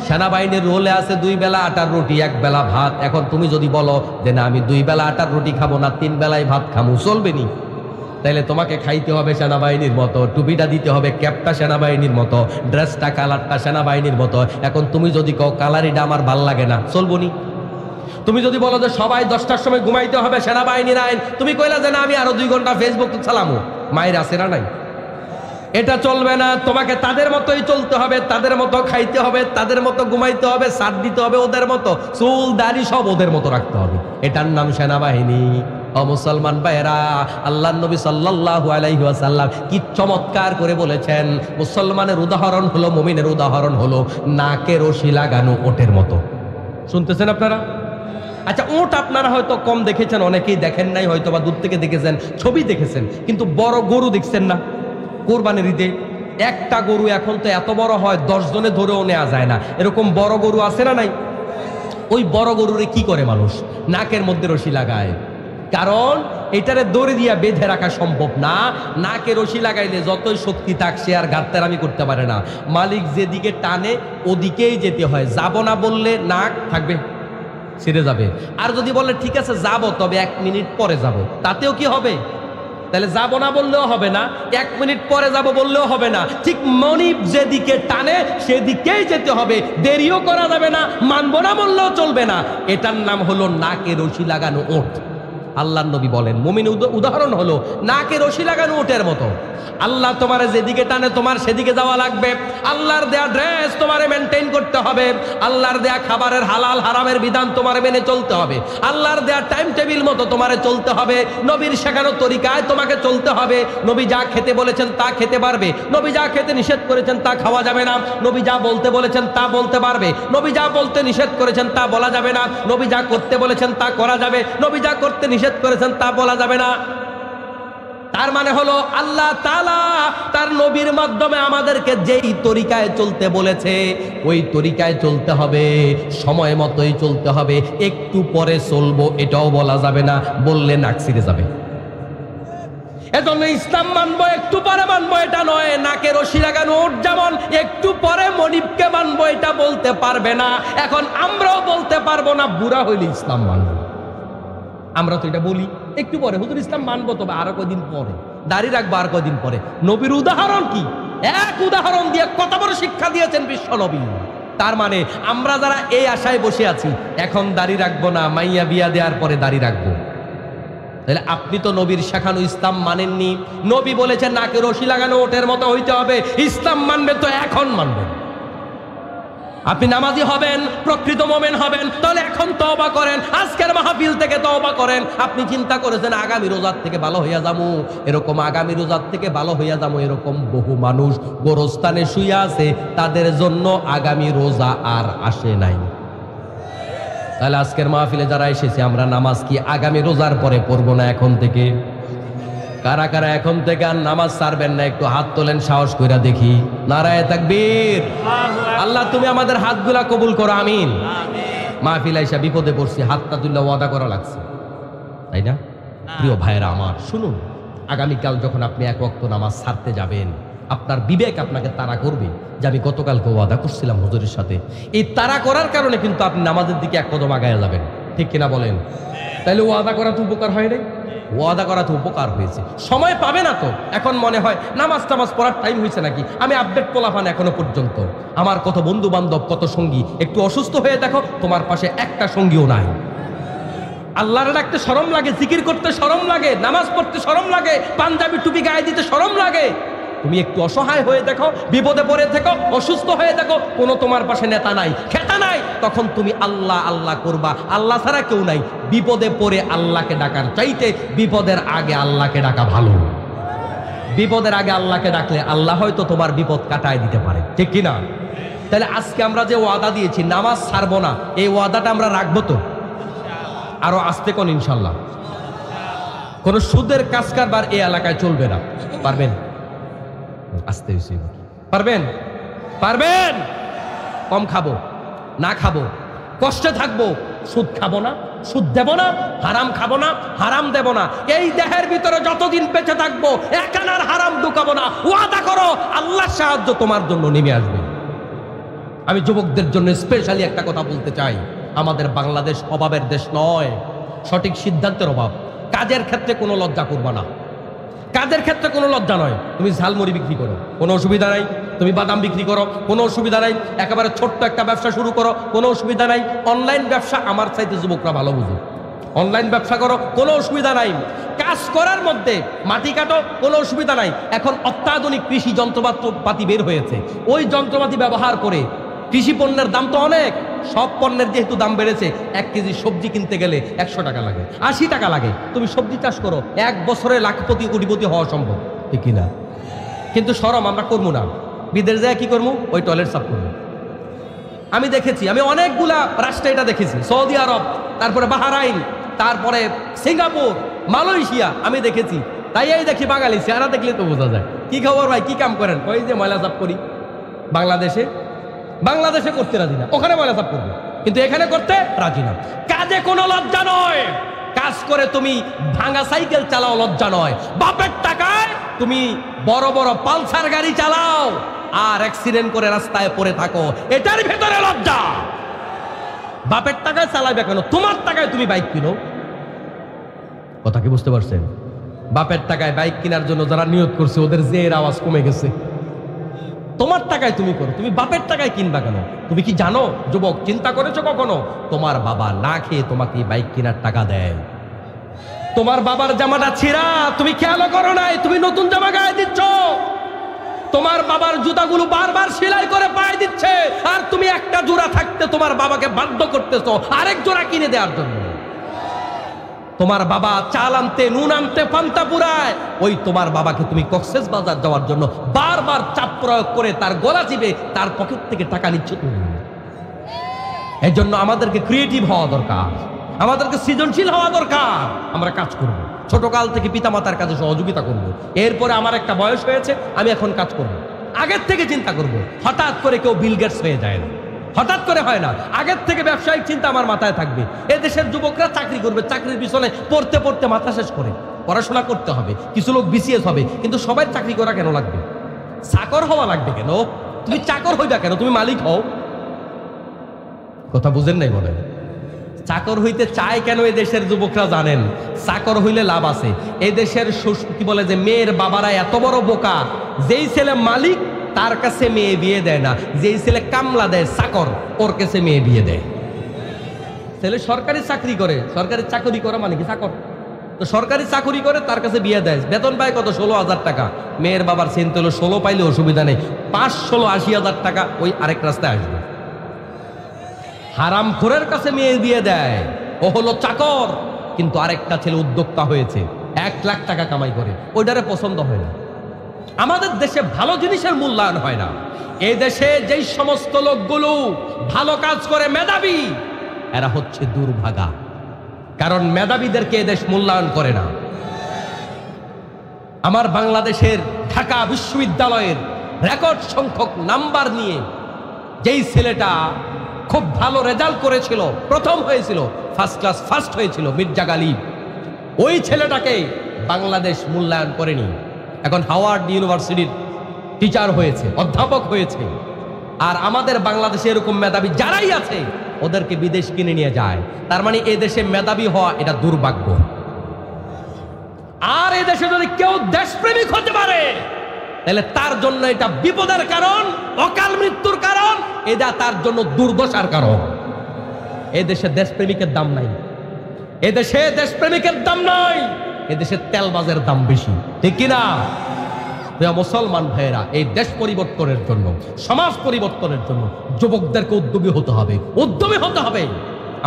সেনাবাহিনীর রোলে আছে 2 বেলা আটার রুটি, 1 বেলা ভাত। এখন তুমি যদি বলো যে না, আমি 2 বেলা আটার রুটি খাবো না, 3 বেলায় ভাত খাবো, চলবে নি? তাইলে তোমাকে খাইতে হবে সেনাবাহিনীর মতো, টুপিটা দিতে হবে ক্যাপটা সেনাবাহিনীর মতো, ড্রেসটা কালারটা সেনাবাহিনীর মতো। এখন তুমি যদি কও কালারিটা আমার ভাল লাগে না, চলবো নি? তুমি যদি বলো যে সবাই 10টার সময় ঘুমাইতে হবে, সেনাবাহিনীর আইন, তুমি কইলা যে না, আমি আরো 2 ঘন্টা ফেসবুক চালামো, মায়ের আছে না নাই? এটা চলবে না। তোমাকে তাদের মতোই চলতে হবে, তাদের মতো খাইতে হবে, তাদের মতো ঘুমাইতে হবে, সাথ দিতে হবে ওদের মতো, চুল দাড়ি সব ওদের মতো রাখতে হবে। এটার নাম সেনাবাহিনী। ও মুসলমান ভাইয়েরা, আল্লাহর নবী সাল্লাল্লাহু আলাইহি ওয়াসাল্লাম কি চমৎকার করে বলেছেন, মুসলমানের উদাহরণ হলো, মুমিনের উদাহরণ হলো নাকে রশি লাগানো ওটের মতো। শুনতেছেন আপনারা? আচ্ছা, ওট আপনারা হয়তো কম দেখেছেন, অনেকেই দেখেন নাই, হয়তো বা দূর থেকে দেখেছেন, ছবি দেখেছেন, কিন্তু বড় গরু দেখছেন না? কোরবানির ঈদে একটা গরু এখন তো এত বড় হয় 10 জনে ধরেও নেওয়া যায় না, এরকম বড় গরু আছে না নাই? ওই বড় গরুরে কি করে মানুষ? নাকের মধ্যে রশি লাগায়। কারণ এটারে দড়ি দিয়া বেঁধে রাখা সম্ভব না। নাকে রশি লাগাইলে যতই শক্তি থাক, সে আর গাত্তারামি করতে পারে না। মালিক যেদিকে টানে ওদিকেই যেতে হয়। যাব না বললে নাক থাকবে, ছিঁড়ে যাবে। আর যদি বলে ঠিক আছে যাব, তবে 1 মিনিট পরে যাব, তাতেও কি হবে? তাহলে যাব না বললেও হবে না, 1 মিনিট পরে যাব বললেও হবে না। ঠিক মনিব যেদিকে টানে সেদিকেই যেতে হবে, দেরিও করা যাবে না, মানব না বললেও চলবে না। এটার নাম হলো নাকে রশি লাগানো ওট। আল্লাহর নবী বলেন মুমিন উদাহরণ হলো নাকে রশি লাগানো উটের মতো। আল্লাহ তোমার যেদিকে টানে তোমার সেদিকে যাওয়া লাগবে। আল্লাহর দেয়া ড্রেস তোমারে মেনটেন করতে হবে। আল্লাহর দেয়া খাবারের হালাল হারামের বিধান তোমার মেনে চলতে হবে। আল্লাহর দেয়া টাইম টেবিল মতো তোমারে চলতে হবে। নবীর শেখানো তরিকায় তোমাকে চলতে হবে। নবী যা খেতে বলেছেন তা খেতে পারবে, নবী যা খেতে নিষেধ করেছেন তা খাওয়া যাবে না। নবী যা বলতে বলেছেন তা বলতে পারবে, নবী যা বলতে নিষেধ করেছেন তা বলা যাবে না। নবী যা করতে বলেছেন তা করা যাবে, নবী যা করতে নিষেধ করেছেন তা বলা যাবে না। তার মানে হলো আল্লাহ তাআলা তার নবীর মাধ্যমে আমাদেরকে যেই তরিকায় চলতে বলেছে ওই তরিকায় চলতে হবে, সময় মতোই চলতে হবে। একটু পরে চলবো এটাও বলা যাবে না, বললে নাক ছিঁড়ে যাবে। এজন্য ইসলাম মানবো একটু পরে মানবো এটা নয়। নাকে রশি লাগানো উট যেমন একটু পরে মনিবকে মানবো এটা বলতে পারবে না। এখন আমরাও বলতে পারবো না বুড়া হইলে ইসলাম মানবো। আমরা তো এটা বলি একটু পরে হুজুর ইসলাম মানবো, তবে আরো কয়দিন পরে দাড়ি রাখবো, আর কয়দিন পরে। নবীর উদাহরণ কি? এক উদাহরণ দিয়ে কত বড় শিক্ষা দিয়েছেন বিশ্ব নবী। তার মানে আমরা যারা এই আশায় বসে আছি এখন দাড়ি রাখবো না, মাইয়া বিয়া দেওয়ার পরে দাড়ি রাখবো, তাহলে আপনি তো নবীর শেখানো ইসলাম মানেননি। নবী বলেছেন নাকে রশি লাগানো ওটের মতো হইতে হবে। ইসলাম মানবে তো এখন মানবেন। আপনি নামাজি হবেন, প্রকৃত মুমিন হবেন, তাহলে এখন তওবা করেন, আজকের মাহফিল থেকে তওবা করেন। আপনি চিন্তা করেছেন আগামী রোজার থেকে ভালো হইয়া যাবো, এরকম আগামী রোজার থেকে ভালো হইয়া যাবো এরকম বহু মানুষ গোরস্থানে শুইয়া আছে, তাদের জন্য আগামী রোজা আর আসে নাই। তাহলে আজকের মাহফিলে যারা এসেছে আমরা নামাজ কি আগামী রোজার পরে পড়বো না এখন থেকে? কারা কারা এখন থেকে আর নামাজ ছাড়বেন না একটু হাত তোলেন সাহস কইরা দেখি। নারায়ে তাকবীর। আল্লাহ তুমি আমাদের হাতগুলা কবুল করো, আমিন। মাহফিল আইসা বিপদে পড়ছি, হাতটা তুললে ওয়াদা করা লাগছে, তাই না? প্রিয় ভাইরা আমার শুনুন, আগামীকাল যখন আপনি এক ওয়াক্ত নামাজ ছাড়তে যাবেন আপনার বিবেক আপনাকে তাড়া করবে যে আমি গতকালকে ওয়াদা করছিলাম হুজুরের সাথে। এই তাড়া করার কারণে কিন্তু আপনি নামাজের দিকে এক কদম আগায়া যাবেন, ঠিক কিনা বলেন? তাইলে ওয়াদা করা তো উপকার হয় নাই? ওয়াদা করা তো উপকার হয়েছে। সময় পাবে না তো এখন মনে হয় নামাজ টামাজ পড়ার টাইম হয়েছে নাকি? আমি আপডেট পোলাফান এখনো পর্যন্ত। আমার কত বন্ধু বান্ধব কত সঙ্গী, একটু অসুস্থ হয়ে দেখো তোমার পাশে একটা সঙ্গীও নাই। আল্লাহর ডাকতে শরম লাগে, জিকির করতে শরম লাগে, নামাজ পড়তে শরম লাগে, পাঞ্জাবি টুপি গায়ে দিতে শরম লাগে। তুমি একটু অসহায় হয়ে দেখো, বিপদে পড়ে থেকো, অসুস্থ হয়ে দেখো, কোনো তোমার পাশে নেতা নাই, খেতা নাই, তখন তুমি আল্লাহ আল্লাহ করবা। আল্লাহ ছাড়া কেউ নাই। বিপদে পড়ে আল্লাহকে ডাকার চাইতে বিপদের আগে আল্লাহকে ডাকা ভালো। বিপদের আগে আল্লাহকে ডাকলে আল্লাহ হয়তো তোমার বিপদ কাটায় দিতে পারে, ঠিক কিনা? তাহলে আজকে আমরা যে ওয়াদা দিয়েছি নামাজ ছাড়বো না, এই ওয়াদাটা আমরা রাখবো তো? আরো আসতে কোন ইনশাল্লাহ। কোন সুদের কাজ কারবার এই এলাকায় চলবে না। পারবেন? আসতে পারবেন? পারবেন? কম খাবো না খাবো, কষ্টে থাকবো, সুদ খাবো না, সুদ দেব না, হারাম খাবো না, হারাম দেব না। এই দেহের ভিতরে যতদিন বেঁচে থাকবো একানার হারাম ঢুকাবো না। ওয়াদা করো আল্লাহর সাহায্য তোমার জন্য নেমে আসবে। আমি যুবকদের জন্য স্পেশালি একটা কথা বলতে চাই, আমাদের বাংলাদেশ অভাবের দেশ নয়, সঠিক সিদ্ধান্তের অভাব। কাজের ক্ষেত্রে কোনো লজ্জা করবা না, কাজের ক্ষেত্রে কোনো লজ্জা নয়। তুমি ঝালমুড়ি বিক্রি করো, কোনো অসুবিধা নাই। তুমি বাদাম বিক্রি করো, কোনো অসুবিধা নাই। একেবারে ছোট্ট একটা ব্যবসা শুরু করো, কোনো অসুবিধা নাই। অনলাইন ব্যবসা আমার চাইতে যুবকরা ভালো বুঝে। অনলাইন ব্যবসা করো, কোনো অসুবিধা নাই। কাজ করার মধ্যে মাটি কাটো, কোনো অসুবিধা নাই। এখন অত্যাধুনিক কৃষি যন্ত্রপাতি বের হয়েছে, ওই যন্ত্রপাতি ব্যবহার করে কৃষি পণ্যের দাম তো অনেক। সব পণ্যের যেহেতু দাম বেড়েছে, 1 কেজি সবজি কিনতে গেলে 100 টাকা লাগে, 80 টাকা লাগে। তুমি সবজি চাষ করো, 1 বছরে লাখপতি কোটিপতি হওয়া সম্ভব, ঠিক কিনা? কিন্তু শরম আমরা করবো না। বিদেশ যায় কি করবো? ওই টয়লেট সাফ করবো। আমি দেখেছি, আমি অনেকগুলা রাষ্ট্রে এটা দেখেছি, সৌদি আরব, তারপরে বাহরাইন, তারপরে সিঙ্গাপুর, মালয়েশিয়া আমি দেখেছি। তাই এই দেখি বাঙালি চেহারা দেখলে তো বোঝা যায়। কি খবর ভাই, কি কাম করেন? ওই যে ময়লা সাফ করি। বাংলাদেশে করতে রাজি না, ওখানে ময়লা সাফ করবে, কিন্তু এখানে করতে রাজি না। কাজে কোনো লজ্জা নয়। কাজ করে তুমি ভাঙা সাইকেল চালাও, লজ্জা নয়। বাপের টাকায় তুমি বড় বড় পালসার গাড়ি চালাও আর অ্যাক্সিডেন্ট করে রাস্তায় পড়ে থাকো, এটার ভেতরে লজ্জা। বাপের টাকায় চালাবে কেন? তোমার টাকায় তুমি বাইক কিনো। কথা কি বুঝতে পারছেন? বাপের টাকায় বাইক কেনার জন্য যারা নিয়ত করছে ওদের জের আওয়াজ কমে গেছে। তোমার টাকায় তুমি করো, তুমি বাপের টাকায় কিনবা কেন? তুমি কি জানো যুবক, চিন্তা করেছো কখনো তোমার বাবা না খেয়ে তোমাকে বাইক কেনার টাকা দেয়? তোমার বাবার জামাটা ছিঁড়া, তুমি খেয়াল করো নাই, তুমি নতুন জামা গায়ে দিচ্ছ। তোমার বাবার জুতাগুলো বারবার সেলাই করে পায়ে দিচ্ছে, আর তুমি একটা জোড়া থাকতে তোমার বাবাকে বাধ্য করতেছো আরেক জোড়া কিনে দেওয়ার জন্য। তোমার বাবা চাল আনতে, নুন আনতে, পান্তা পুরায়, ওই তোমার বাবাকে তুমি কক্সেস বাজার যাওয়ার জন্য বারবার চাপ প্রয়োগ করে তার গলা চিপে তার পকেট থেকে টাকা নিচ্ছ তুমি। এই জন্য আমাদেরকে ক্রিয়েটিভ হওয়া দরকার, আমাদেরকে সৃজনশীল হওয়া দরকার। আমরা কাজ করব, ছোটকাল থেকে পিতামাতার কাছে সহযোগিতা করব। এরপরে আমার একটা বয়স হয়েছে, আমি এখন কাজ করব। আগের থেকে চিন্তা করব। হঠাৎ করে কেউ বিল গেটস হয়ে যায় না, হঠাৎ করে হয় না। আগের থেকে ব্যবসায়িক চিন্তা আমার মাথায় থাকবে। এদেশের যুবকরা চাকরি করবে, চাকরির পিছনে পড়তে পড়তে মাথা শেষ করে। পড়াশোনা করতে হবে, কিছু লোক বিসিএস হবে, কিন্তু সবাই চাকরি করা কেন লাগবে? চাকর হওয়া লাগবে কেন? তুমি চাকর হইবা কেন? তুমি মালিক হও। কথা বুঝেন নাই বলেন? চাকর হইতে চায় কেন এই দেশের যুবকরা জানেন? চাকর হইলে লাভ আছে। এই দেশের কি বলে যে মেয়ের বাবারা এত বড় বোকা, যেই ছেলে মালিক তার কাছে মেয়ে বিয়ে দেয় না, যেই ছেলে কামলা দেয় চাকর ওর কাছে মেয়ে বিয়ে দেয়। ছেলে সরকারি চাকরি করে, সরকারি চাকরি করা মানে কি চাকর, তো সরকারি চাকরি করে তার কাছে বিয়ে দেয়। বেতন পায় কত? 16,000 টাকা। মেয়ের বাবার চিন্তা হলো 16 পাইলে অসুবিধা নেই, 5, 16, 80,000 টাকা ওই আরেক রাস্তায় আসবে। হারামখোরের কাছে মেয়ে বিয়ে দেয়, ও হলো চাকর। কিন্তু আরেকটা ছেলে উদ্যোক্তা হয়েছে, 1 লাখ টাকা কামাই করে, ওইটারে পছন্দ হয় না। আমাদের দেশে ভালো জিনিসের মূল্যায়ন হয় না। এই দেশে যেই সমস্ত লোকগুলো ভালো কাজ করে মেধাবী, এরা হচ্ছে দুর্ভাগা, কারণ মেধাবীদেরকে এদেশ মূল্যায়ন করে না। আমার বাংলাদেশের ঢাকা বিশ্ববিদ্যালয়ের রেকর্ড সংখ্যক নাম্বার নিয়ে যেই ছেলেটা খুব ভালো রেজাল্ট করেছিল, প্রথম হয়েছিল, ফার্স্ট ক্লাস ফার্স্ট হয়েছিল, মির্জা গালিব, ওই ছেলেটাকে বাংলাদেশ মূল্যায়ন করেনি। এখন হাওয়ার্ড ইউনিভার্সিটির টিচার হয়েছে, অধ্যাপক হয়েছে। আর আমাদের বাংলাদেশে এরকম মেধাবী যারাই আছে ওদেরকে বিদেশ কিনে নিয়ে যায়। তার মানে এই দেশে মেধাবী হওয়া এটা দুর্ভাগ্য। আর এই দেশে যদি কেউ দেশপ্রেমিক হতে পারে তাহলে তার জন্য এটা বিপদের কারণ, অকাল মৃত্যুর কারণ, এটা তার জন্য দুর্দশার কারণ। এই দেশে দেশপ্রেমিকের দাম নাই, এদেশে দেশপ্রেমিকের দাম নাই, এদেশে তেলবাজের দাম বেশি, ঠিক কিনা? মুসলমান ভাইয়েরা, এই দেশ পরিবর্তনের জন্য, সমাজ পরিবর্তনের জন্য যুবকদেরকে উদ্যোগী হতে হবে, উদ্যমী হতে হবে।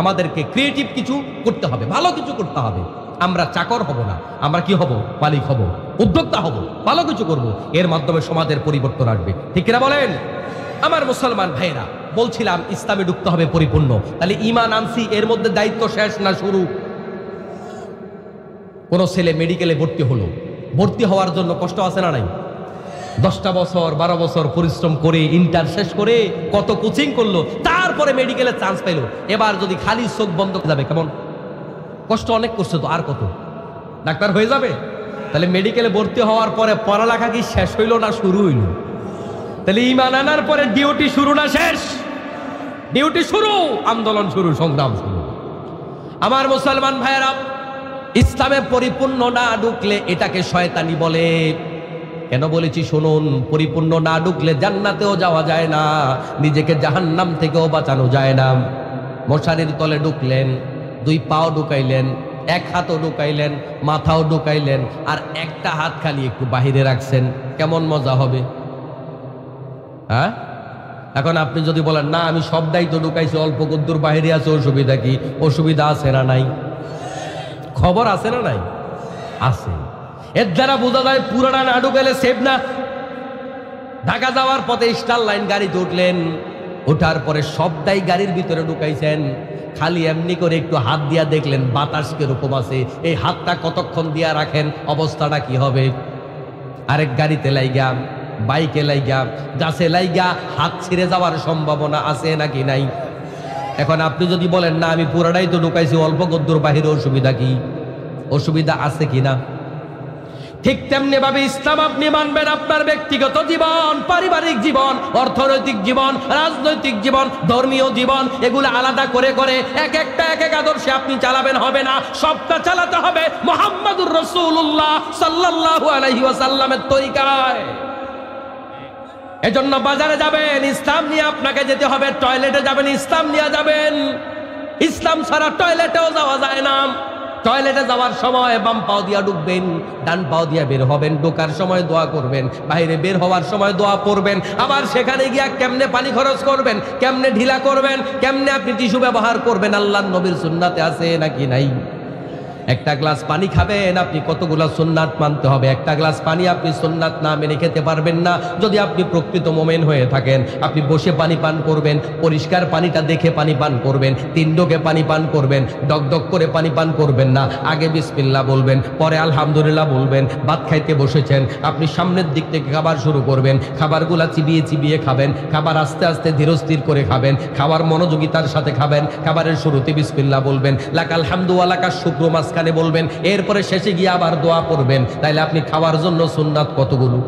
আমাদেরকে ক্রিয়েটিভ কিছু করতে হবে, ভালো কিছু করতে হবে। আমরা চাকর হব না, আমরা কি হব? মালিক হব, উদ্যোক্তা হব, ভালো কিছু করব। এর মাধ্যমে সমাজের পরিবর্তন আসবে, ঠিক কিনা বলেন? আমার মুসলমান ভাইয়েরা, বলছিলাম ইসলামে ঢুকতে হবে পরিপূর্ণ। তাহলে ঈমান আনছি, এর মধ্যে দায়িত্ব শেষ না শুরু? কোন ছেলে মেডিকেলে ভর্তি হলো, ভর্তি হওয়ার জন্য কষ্ট আছে না নাই? 10টা বছর 12 বছর পরিশ্রম করে ইন্টার শেষ করে কত কোচিং করলো, তারপরে মেডিকেলে চান্স পাইলো। এবার যদি খালি চোখ বন্ধ করে যাবে, কেমন কষ্ট? অনেক করছে তো, আর কত? ডাক্তার হয়ে যাবে? তাহলে মেডিকেলে ভর্তি হওয়ার পরে পড়ালেখা কি শেষ হইল না শুরু হইল? তাহলে ঈমান আনার পরে ডিউটি শুরু না শেষ? ডিউটি শুরু, আন্দোলন শুরু, সংগ্রাম শুরু। আমার মুসলমান ভাইয়েরা, ইসলামে পরিপূর্ণ না ঢুকলে এটাকে শয়তানি বলে। কেন বলেছি শুনুন, পরিপূর্ণ না ঢুকলে জান্নাতেও যাওয়া যায় না, নিজেকে জাহান্নাম থেকেও বাঁচানো যায় না। মশারির তলে ঢুকলেন, 2 পাও ঢুকাইলেন, 1 হাতও ঢুকাইলেন, মাথাও ঢুকাইলেন, আর একটা হাত খালি একটু বাহিরে রাখছেন, কেমন মজা হবে? হ্যাঁ? এখন আপনি যদি বলেন না আমি সবটাই তো ঢুকাইছি, অল্প কদ্দুর বাহিরে আছে, অসুবিধা কি? অসুবিধা আছে না নাই? খবর আছে না নাই? আছে। এর দ্বারা বোঝা যায় পুরাটা না ঢুকাইলে সেফ না। ঢাকা যাওয়ার পথে স্টার লাইন গাড়িতে উঠলেন, ওঠার পরে সবটাই গাড়ির ভিতরে ঢুকাইছেন, খালি এমনি করে একটু হাত দিয়া দেখলেন বাতাস কিরকম আছে, এই হাতটা কতক্ষণ দিয়া রাখেন, অবস্থাটা কি হবে? আরেক গাড়িতে লাইগা, বাইকে লাইগা, গাছে লাইগা হাত ছিঁড়ে যাওয়ার সম্ভাবনা আছে নাকি নাই? এখন আপনি যদি বলেন না আমি পুরাটাই তো ঢুকাইছি, অল্প গদ্দুর বাহিরে অসুবিধা কি? অসুবিধা আছে কিনা? ঠিক তেমনি ভাবে ইসলাম আপনি মানবেন আপনার ব্যক্তিগত জীবন, পারিবারিক জীবন, অর্থনৈতিক জীবন, রাজনৈতিক জীবন, ধর্মীয় জীবন, এগুলো আলাদা করে করে এক একটা এক এক আদর্শে আপনি চালাবেন, হবে না। সবটা চালাতে হবে মুহাম্মাদুর রাসূলুল্লাহ সাল্লাল্লাহু আলাইহি ওয়াসাল্লামের তরিকায়। এজন্য বাজারে যাবেন, ইসলাম নিয়ে আপনাকে যেতে হবে। টয়লেটে যাবেন, ইসলাম নিয়ে যাবেন। ইসলাম ছাড়া টয়লেটেও যাওয়া যায় না। টয়লেটে যাওয়ার সময় বাম পাও দিয়া ঢুকবেন, ডান পাও দিয়া বের হবেন। ঢোকার সময় দোয়া করবেন, বাইরে বের হওয়ার সময় দোয়া পড়বেন। আবার সেখানে গিয়া কেমনে পানি খরচ করবেন, কেমনে ঢিলা করবেন, কেমনে আপনি টিস্যু ব্যবহার করবেন, আল্লাহর নবীর সুন্নাতে আছে নাকি নাই? একটা গ্লাস পানি খাবেন, আপনি কতগুলো সুন্নাত মানতে হবে। একটা গ্লাস পানি আপনি সুন্নাত না মেনে খেতে পারবেন না। যদি আপনি প্রকৃত মোমেন হয়ে থাকেন, আপনি বসে পানি পান করবেন, পরিষ্কার পানিটা দেখে পানি পান করবেন, তিন ঢোকে পানি পান করবেন, ডক করে পানি পান করবেন না। আগে বিসমিল্লাহ বলবেন, পরে আলহামদুলিল্লাহ বলবেন। ভাত খাইতে বসেছেন, আপনি সামনের দিক থেকে খাবার শুরু করবেন, খাবারগুলা চিবিয়ে চিবিয়ে খাবেন, খাবার আস্তে আস্তে ধীরস্থির করে খাবেন, খাবার মনোযোগিতার সাথে খাবেন। খাবারের শুরুতে বিসমিল্লাহ বলবেন, লাকাল হামদু ওয়া লাকাশ শুকরু মাঝখানে বলবেন, এরপরে শেষে গিয়ে আবার দোয়া পড়বেন। তাইলে আপনি খাওয়ার জন্য সুন্নাত কতগুলো?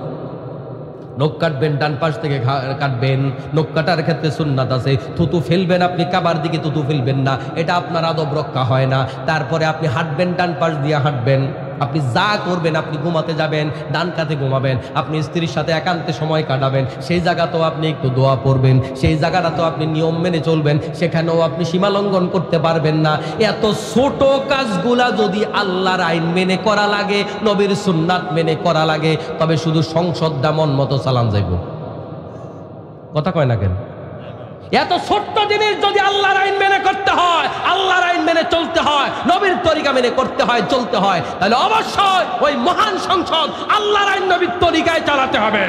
নখ কাটবেন, ডান পাশ থেকে কাটবেন। নখ কাটার ক্ষেত্রে সুন্নাত আছে। থুতু ফেলবেন, আপনি কাবার দিকে থুতু ফেলবেন না, এটা আপনার আদব রক্ষা হয় না। তারপরে আপনি হাঁটবেন, ডান পাশ দিয়ে হাঁটবেন। আপনি যা করবেন, আপনি ঘুমাতে যাবেন, ডান কাতে ঘুমাবেন। আপনি স্ত্রীর সাথে একান্তে সময় কাটাবেন, সেই জায়গাতেও আপনি একটু দোয়া পড়বেন। সেই জায়গাটাতেও আপনি নিয়ম মেনে চলবেন, সেখানেও আপনি সীমা লঙ্ঘন করতে পারবেন না। এত ছোট কাজগুলা যদি আল্লাহর আইন মেনে করা লাগে, নবীর সুন্নাত মেনে করা লাগে, তবে শুধু সংসদটা মন মতো চালান যাইব। কথা কয় না কেন? এত ছোট্ট জিনিস যদি আল্লাহর আইন মেনে করতে হয়, আল্লাহর আইন মেনে চলতে হয়, নবীর তরিকা মেনে করতে হয়, চলতে হয়, তাহলে অবশ্যই ওই মহান সংসদ আল্লাহর আইন নবীর তরিকায় চালাতে হবে।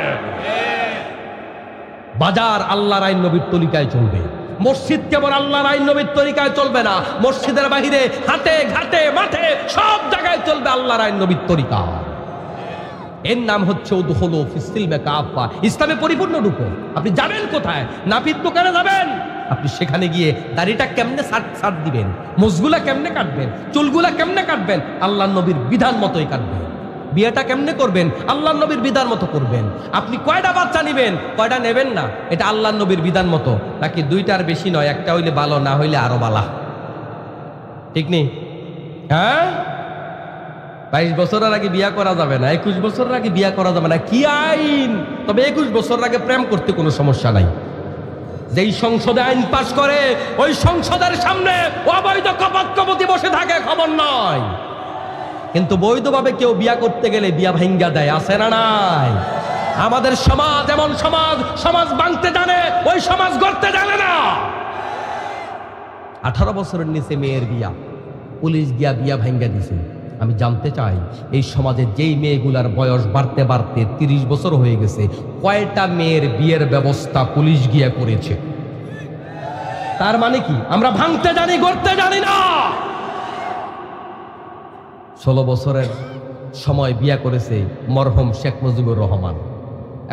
বাজার আল্লাহর আইন নবীর তরিকায় চলবে। মসজিদ কেবল আল্লাহর আইন নবীর তরিকায় চলবে না, মসজিদের বাহিরে হাটে ঘাটে মাঠে সব জায়গায় চলবে আল্লাহর আইন নবীর তরিকা। এর নাম হচ্ছে উদখুলু ফিস-সিলমি কাফা, ইসলামে পরিপূর্ণ রূপে। আপনি যাবেন কোথায়? নাপিত দোকানে যাবেন, আপনি সেখানে গিয়ে দাড়িটা কেমনে সাট দিবেন, মুছগুলা কেমনে কাটবেন, চুলগুলা কেমনে কাটবেন, আল্লাহর নবীর বিধান মতোই কাটবেন। বিয়েটা কেমনে করবেন, আল্লাহর নবীর বিধান মতো করবেন। আপনি কয়টা বাচ্চা নেবেন, কয়টা নেবেন না, এটা আল্লাহর নবীর বিধান মতো। নাকি দুইটার বেশি নয়, একটা হইলে ভালো, না হইলে আরো বালা। ঠিক নেই? হ্যাঁ, 22 বছরের আগে বিয়া করা যাবে না, 21 বছরের আগে বিয়া করা যাবে না, কি আইন? তবে 21 বছরের আগে প্রেম করতে কোনো সমস্যা নাই। যেই সংসদে আইন পাশ করে, ওই সংসদের সামনে অবৈধ কপতি বসে থাকে, খবর নয়। কিন্তু বৈধভাবে কেউ বিয়া করতে গেলে বিয়া ভাঙ্গা দেয়, আছে না নাই? আমাদের সমাজ এমন সমাজ ভাঙতে জানে, ওই সমাজ গড়তে জানে না। 18 বছরের নিচে মেয়ের বিয়া, পুলিশ গিয়া বিয়া ভাঙ্গা দিছে। আমি জানতে চাই, এই সমাজে যেই মেয়েগুলার বয়স বাড়তে বাড়তে 30 বছর হয়ে গেছে, কয়টা মেয়ের বিয়ের ব্যবস্থা পুলিশ গিয়া করেছে? তার মানে কি আমরা ভাঙতে জানি, গড়তে জানি না? 16 বছরের সময় বিয়া করেছে মরহুম শেখ মুজিবুর রহমান।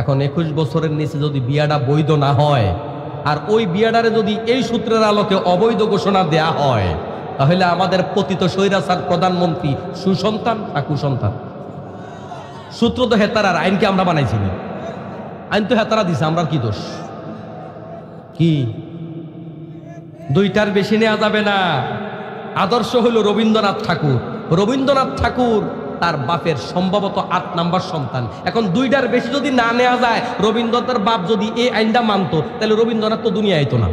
এখন 21 বছরের নিচে যদি বিয়াটা বৈধ না হয়, আর ওই বিয়াটারে যদি এই সূত্রের আলোকে অবৈধ ঘোষণা দেয়া হয়, তাহলে আমাদের পতিত স্বৈরাচার প্রধানমন্ত্রী সুসন্তান না কুসন্তান? সূত্র তো হেতারার, আইনকে আমরা বানাইছি না, আইন তো হেতারা দিছে, আমরা কি দোষ? কি দুইটার বেশি নেওয়া যাবে না? আদর্শ হইল রবীন্দ্রনাথ ঠাকুর। রবীন্দ্রনাথ ঠাকুর তার বাপের সম্ভবত 8 নাম্বার সন্তান। এখন দুইটার বেশি যদি না নেওয়া যায়, রবীন্দ্রনাথের বাপ যদি এই আইনটা মানতো, তাহলে রবীন্দ্রনাথ তো দুনিয়া আইতো না।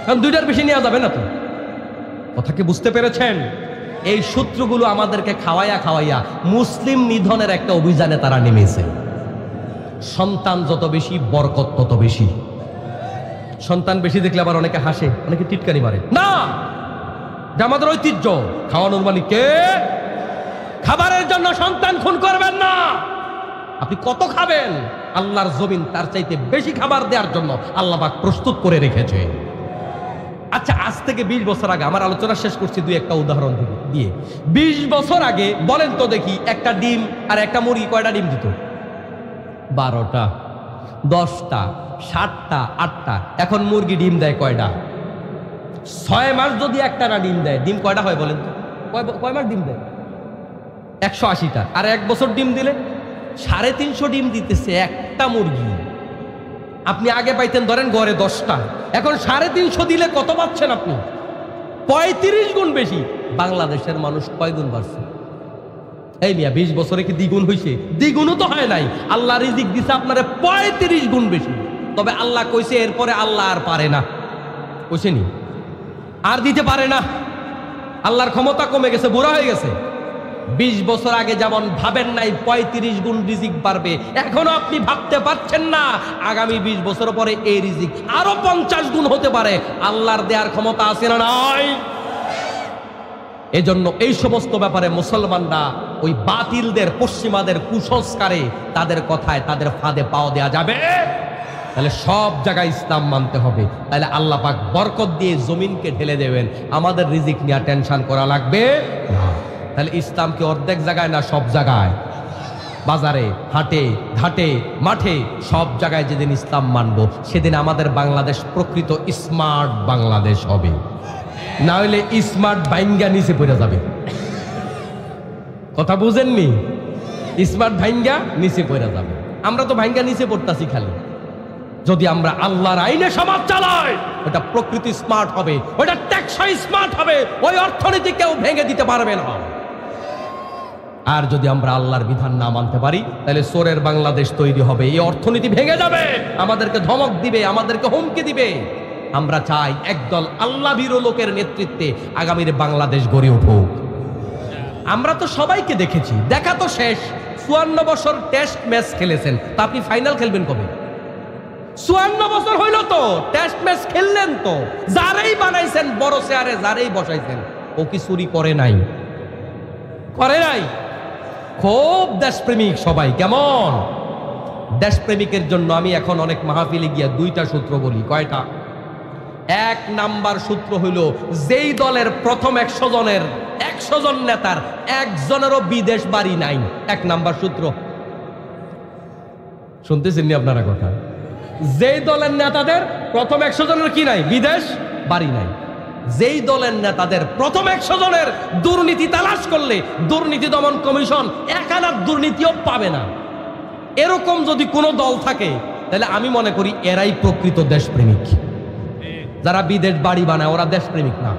কারণ দুইটার বেশি নেওয়া যাবে না তো। কথা কি বুঝতে পেরেছেন? এই সূত্রগুলো আমাদেরকে খাওয়াইয়া মুসলিম নিধনের একটা অভিযানে তারা নেমেছে। সন্তান যত বেশি, বরকত তত বেশি। সন্তান বেশি দেখলে আবার অনেকে হাসে, অনেকে টিটকারি মারে। না, এটা আমাদের ঐতিহ্য। খাওয়ানোর মালিক কে? খাবারের জন্য সন্তান খুন করবেন না। আপনি কত খাবেন, আল্লাহর জমিন তার চাইতে বেশি খাবার দেওয়ার জন্য আল্লাহ পাক প্রস্তুত করে রেখেছে। আচ্ছা, আজ থেকে 20 বছর আগে, আমার আলোচনা শেষ করছি দুই একটা উদাহরণ দিয়ে। 20 বছর আগে বলেন তো দেখি, একটা ডিম আর একটা মুরগি কয়টা ডিম দিত? 12টা, 10টা, 7টা, 8টা। এখন মুরগি ডিম দেয় কয়টা? 6 মাস যদি একটা না ডিম দেয়, ডিম কয়টা হয় বলেন তো? কয় মাস ডিম দেয়? 180টা। আর 1 বছর ডিম দিলে 350 ডিম দিতেছে একটা মুরগি। আপনি আগে পাইতেন ধরেন গড়ে 10টা, এখন 350 দিলে কত পাচ্ছেন আপনি? 35 গুণ বেশি। বাংলাদেশের মানুষ কয় গুণ বাড়ছে? এই মিয়া, 20 বছরে কি দ্বিগুণ হয়েছে? দ্বিগুণও তো হয় নাই। আল্লাহ রিজিক দিছে আপনারে 35 গুণ বেশি। তবে আল্লাহ কইছে এরপরে আল্লাহ আর পারে না, কইছেনি আর দিতে পারে না। আল্লাহর ক্ষমতা কমে গেছে, বুড়া হয়ে গেছে। 20 বছর আগে যেমন ভাবেন নাই 35 গুণ রিজিক বাড়বে, এখনো আপনি ভাবতে পারছেন না আগামী 20 বছর পরে এই রিজিক আরো 50 গুণ হতে পারে। আল্লাহর দেওয়ার ক্ষমতা আছে না নাই? এজন্য এই সমস্ত ব্যাপারে মুসলমানরা ওই বাতিলদের, পশ্চিমাদের কুসংস্কারে, তাদের কথায়, তাদের ফাঁদে পাও দেয়া যাবে। তাহলে সব জায়গায় ইসলাম মানতে হবে। তাহলে আল্লাহ পাক বরকত দিয়ে জমিনকে ঢেলে দেবেন, আমাদের রিজিক নিয়ে টেনশন করা লাগবে না। তাহলে ইসলাম কি অর্ধেক জায়গায় না সব জায়গায়? বাজারে, হাটে, ঘাটে, মাঠে, সব জায়গায় যেদিন ইসলাম মানবো সেদিন আমাদের বাংলাদেশ প্রকৃত স্মার্ট বাংলাদেশ হবে। না হলে স্মার্ট ভাইঙ্গা নিচে পড়ে যাবে। কথা বুঝেননি? স্মার্ট ভাইঙ্গা নিচে পড়ে যাবে। আমরা তো ভাইঙ্গা নিচে পড়তাছি খালি। যদি আমরা আল্লাহর আইনে সমাজ চালাই, ওটা প্রকৃতি স্মার্ট হবে, ওটা টেকসই স্মার্ট হবে, ওই অর্থনীতি কেউ ভেঙে দিতে পারবে না। আর যদি আমরা আল্লাহর বিধান না মানতে পারি তাহলে চোরের বাংলাদেশ তৈরি হবে, এই অর্থনীতি ভেঙে যাবে, আমাদেরকে ধমক দিবে, আমাদেরকে হুমকি দিবে। আমরা চাই একদল আল্লাহ ভীরু লোকের নেতৃত্বে আগামীর বাংলাদেশ গড়ে উঠুক। আমরা তো সবাইকে দেখেছি, দেখা তো শেষ। 54 বছর টেস্ট ম্যাচ খেলেছেন, তা আপনি ফাইনাল খেলবেন কবে? 54 বছর হইল তো, টেস্ট ম্যাচ খেললেন তো। যারাই বানাইছেন বড় চেয়ারে, যারাই বসাইছেন, ও কি চুরি করে নাই? করে নাই? খুব দেশপ্রেমিক সবাই। কেমন দেশপ্রেমিকের জন্য আমি এখন অনেক মাহফিলে গিয়া 2টা সূত্র বলি। কয়টা? 1 নাম্বার সূত্র হইল, যেই দলের প্রথম 100 জন নেতার একজনেরও বিদেশ বাড়ি নাই। 1 নাম্বার সূত্র। শুনতেছেন নি আপনারা কথা? যেই দলের নেতাদের প্রথম 100 জনের কি নাই? বিদেশ বাড়ি নাই। যেই দলের নেতাদের প্রথম 100 জনের দুর্নীতি তালাশ করলে দুর্নীতি দমন কমিশন একানার দুর্নীতিও পাবে না। এরকম যদি কোনো দল থাকে তাহলে আমি মনে করি এরাই প্রকৃত দেশপ্রেমিক। যারা বিদেশ বাড়ি বানায় ওরা দেশপ্রেমিক না।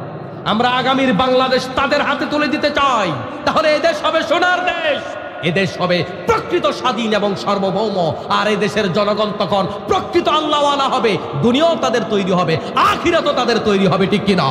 আমরা আগামীর বাংলাদেশ তাদের হাতে তুলে দিতে চাই, তাহলে এদেশ হবে সোনার দেশ, এদেশ হবে প্রকৃত স্বাধীন এবং সার্বভৌম। আর এদেশের জনগণ তখন প্রকৃত আল্লাহওয়ালা হবে, দুনিয়াও তাদের তৈরি হবে, আখিরাতও তাদের তৈরি হবে। ঠিক কিনা?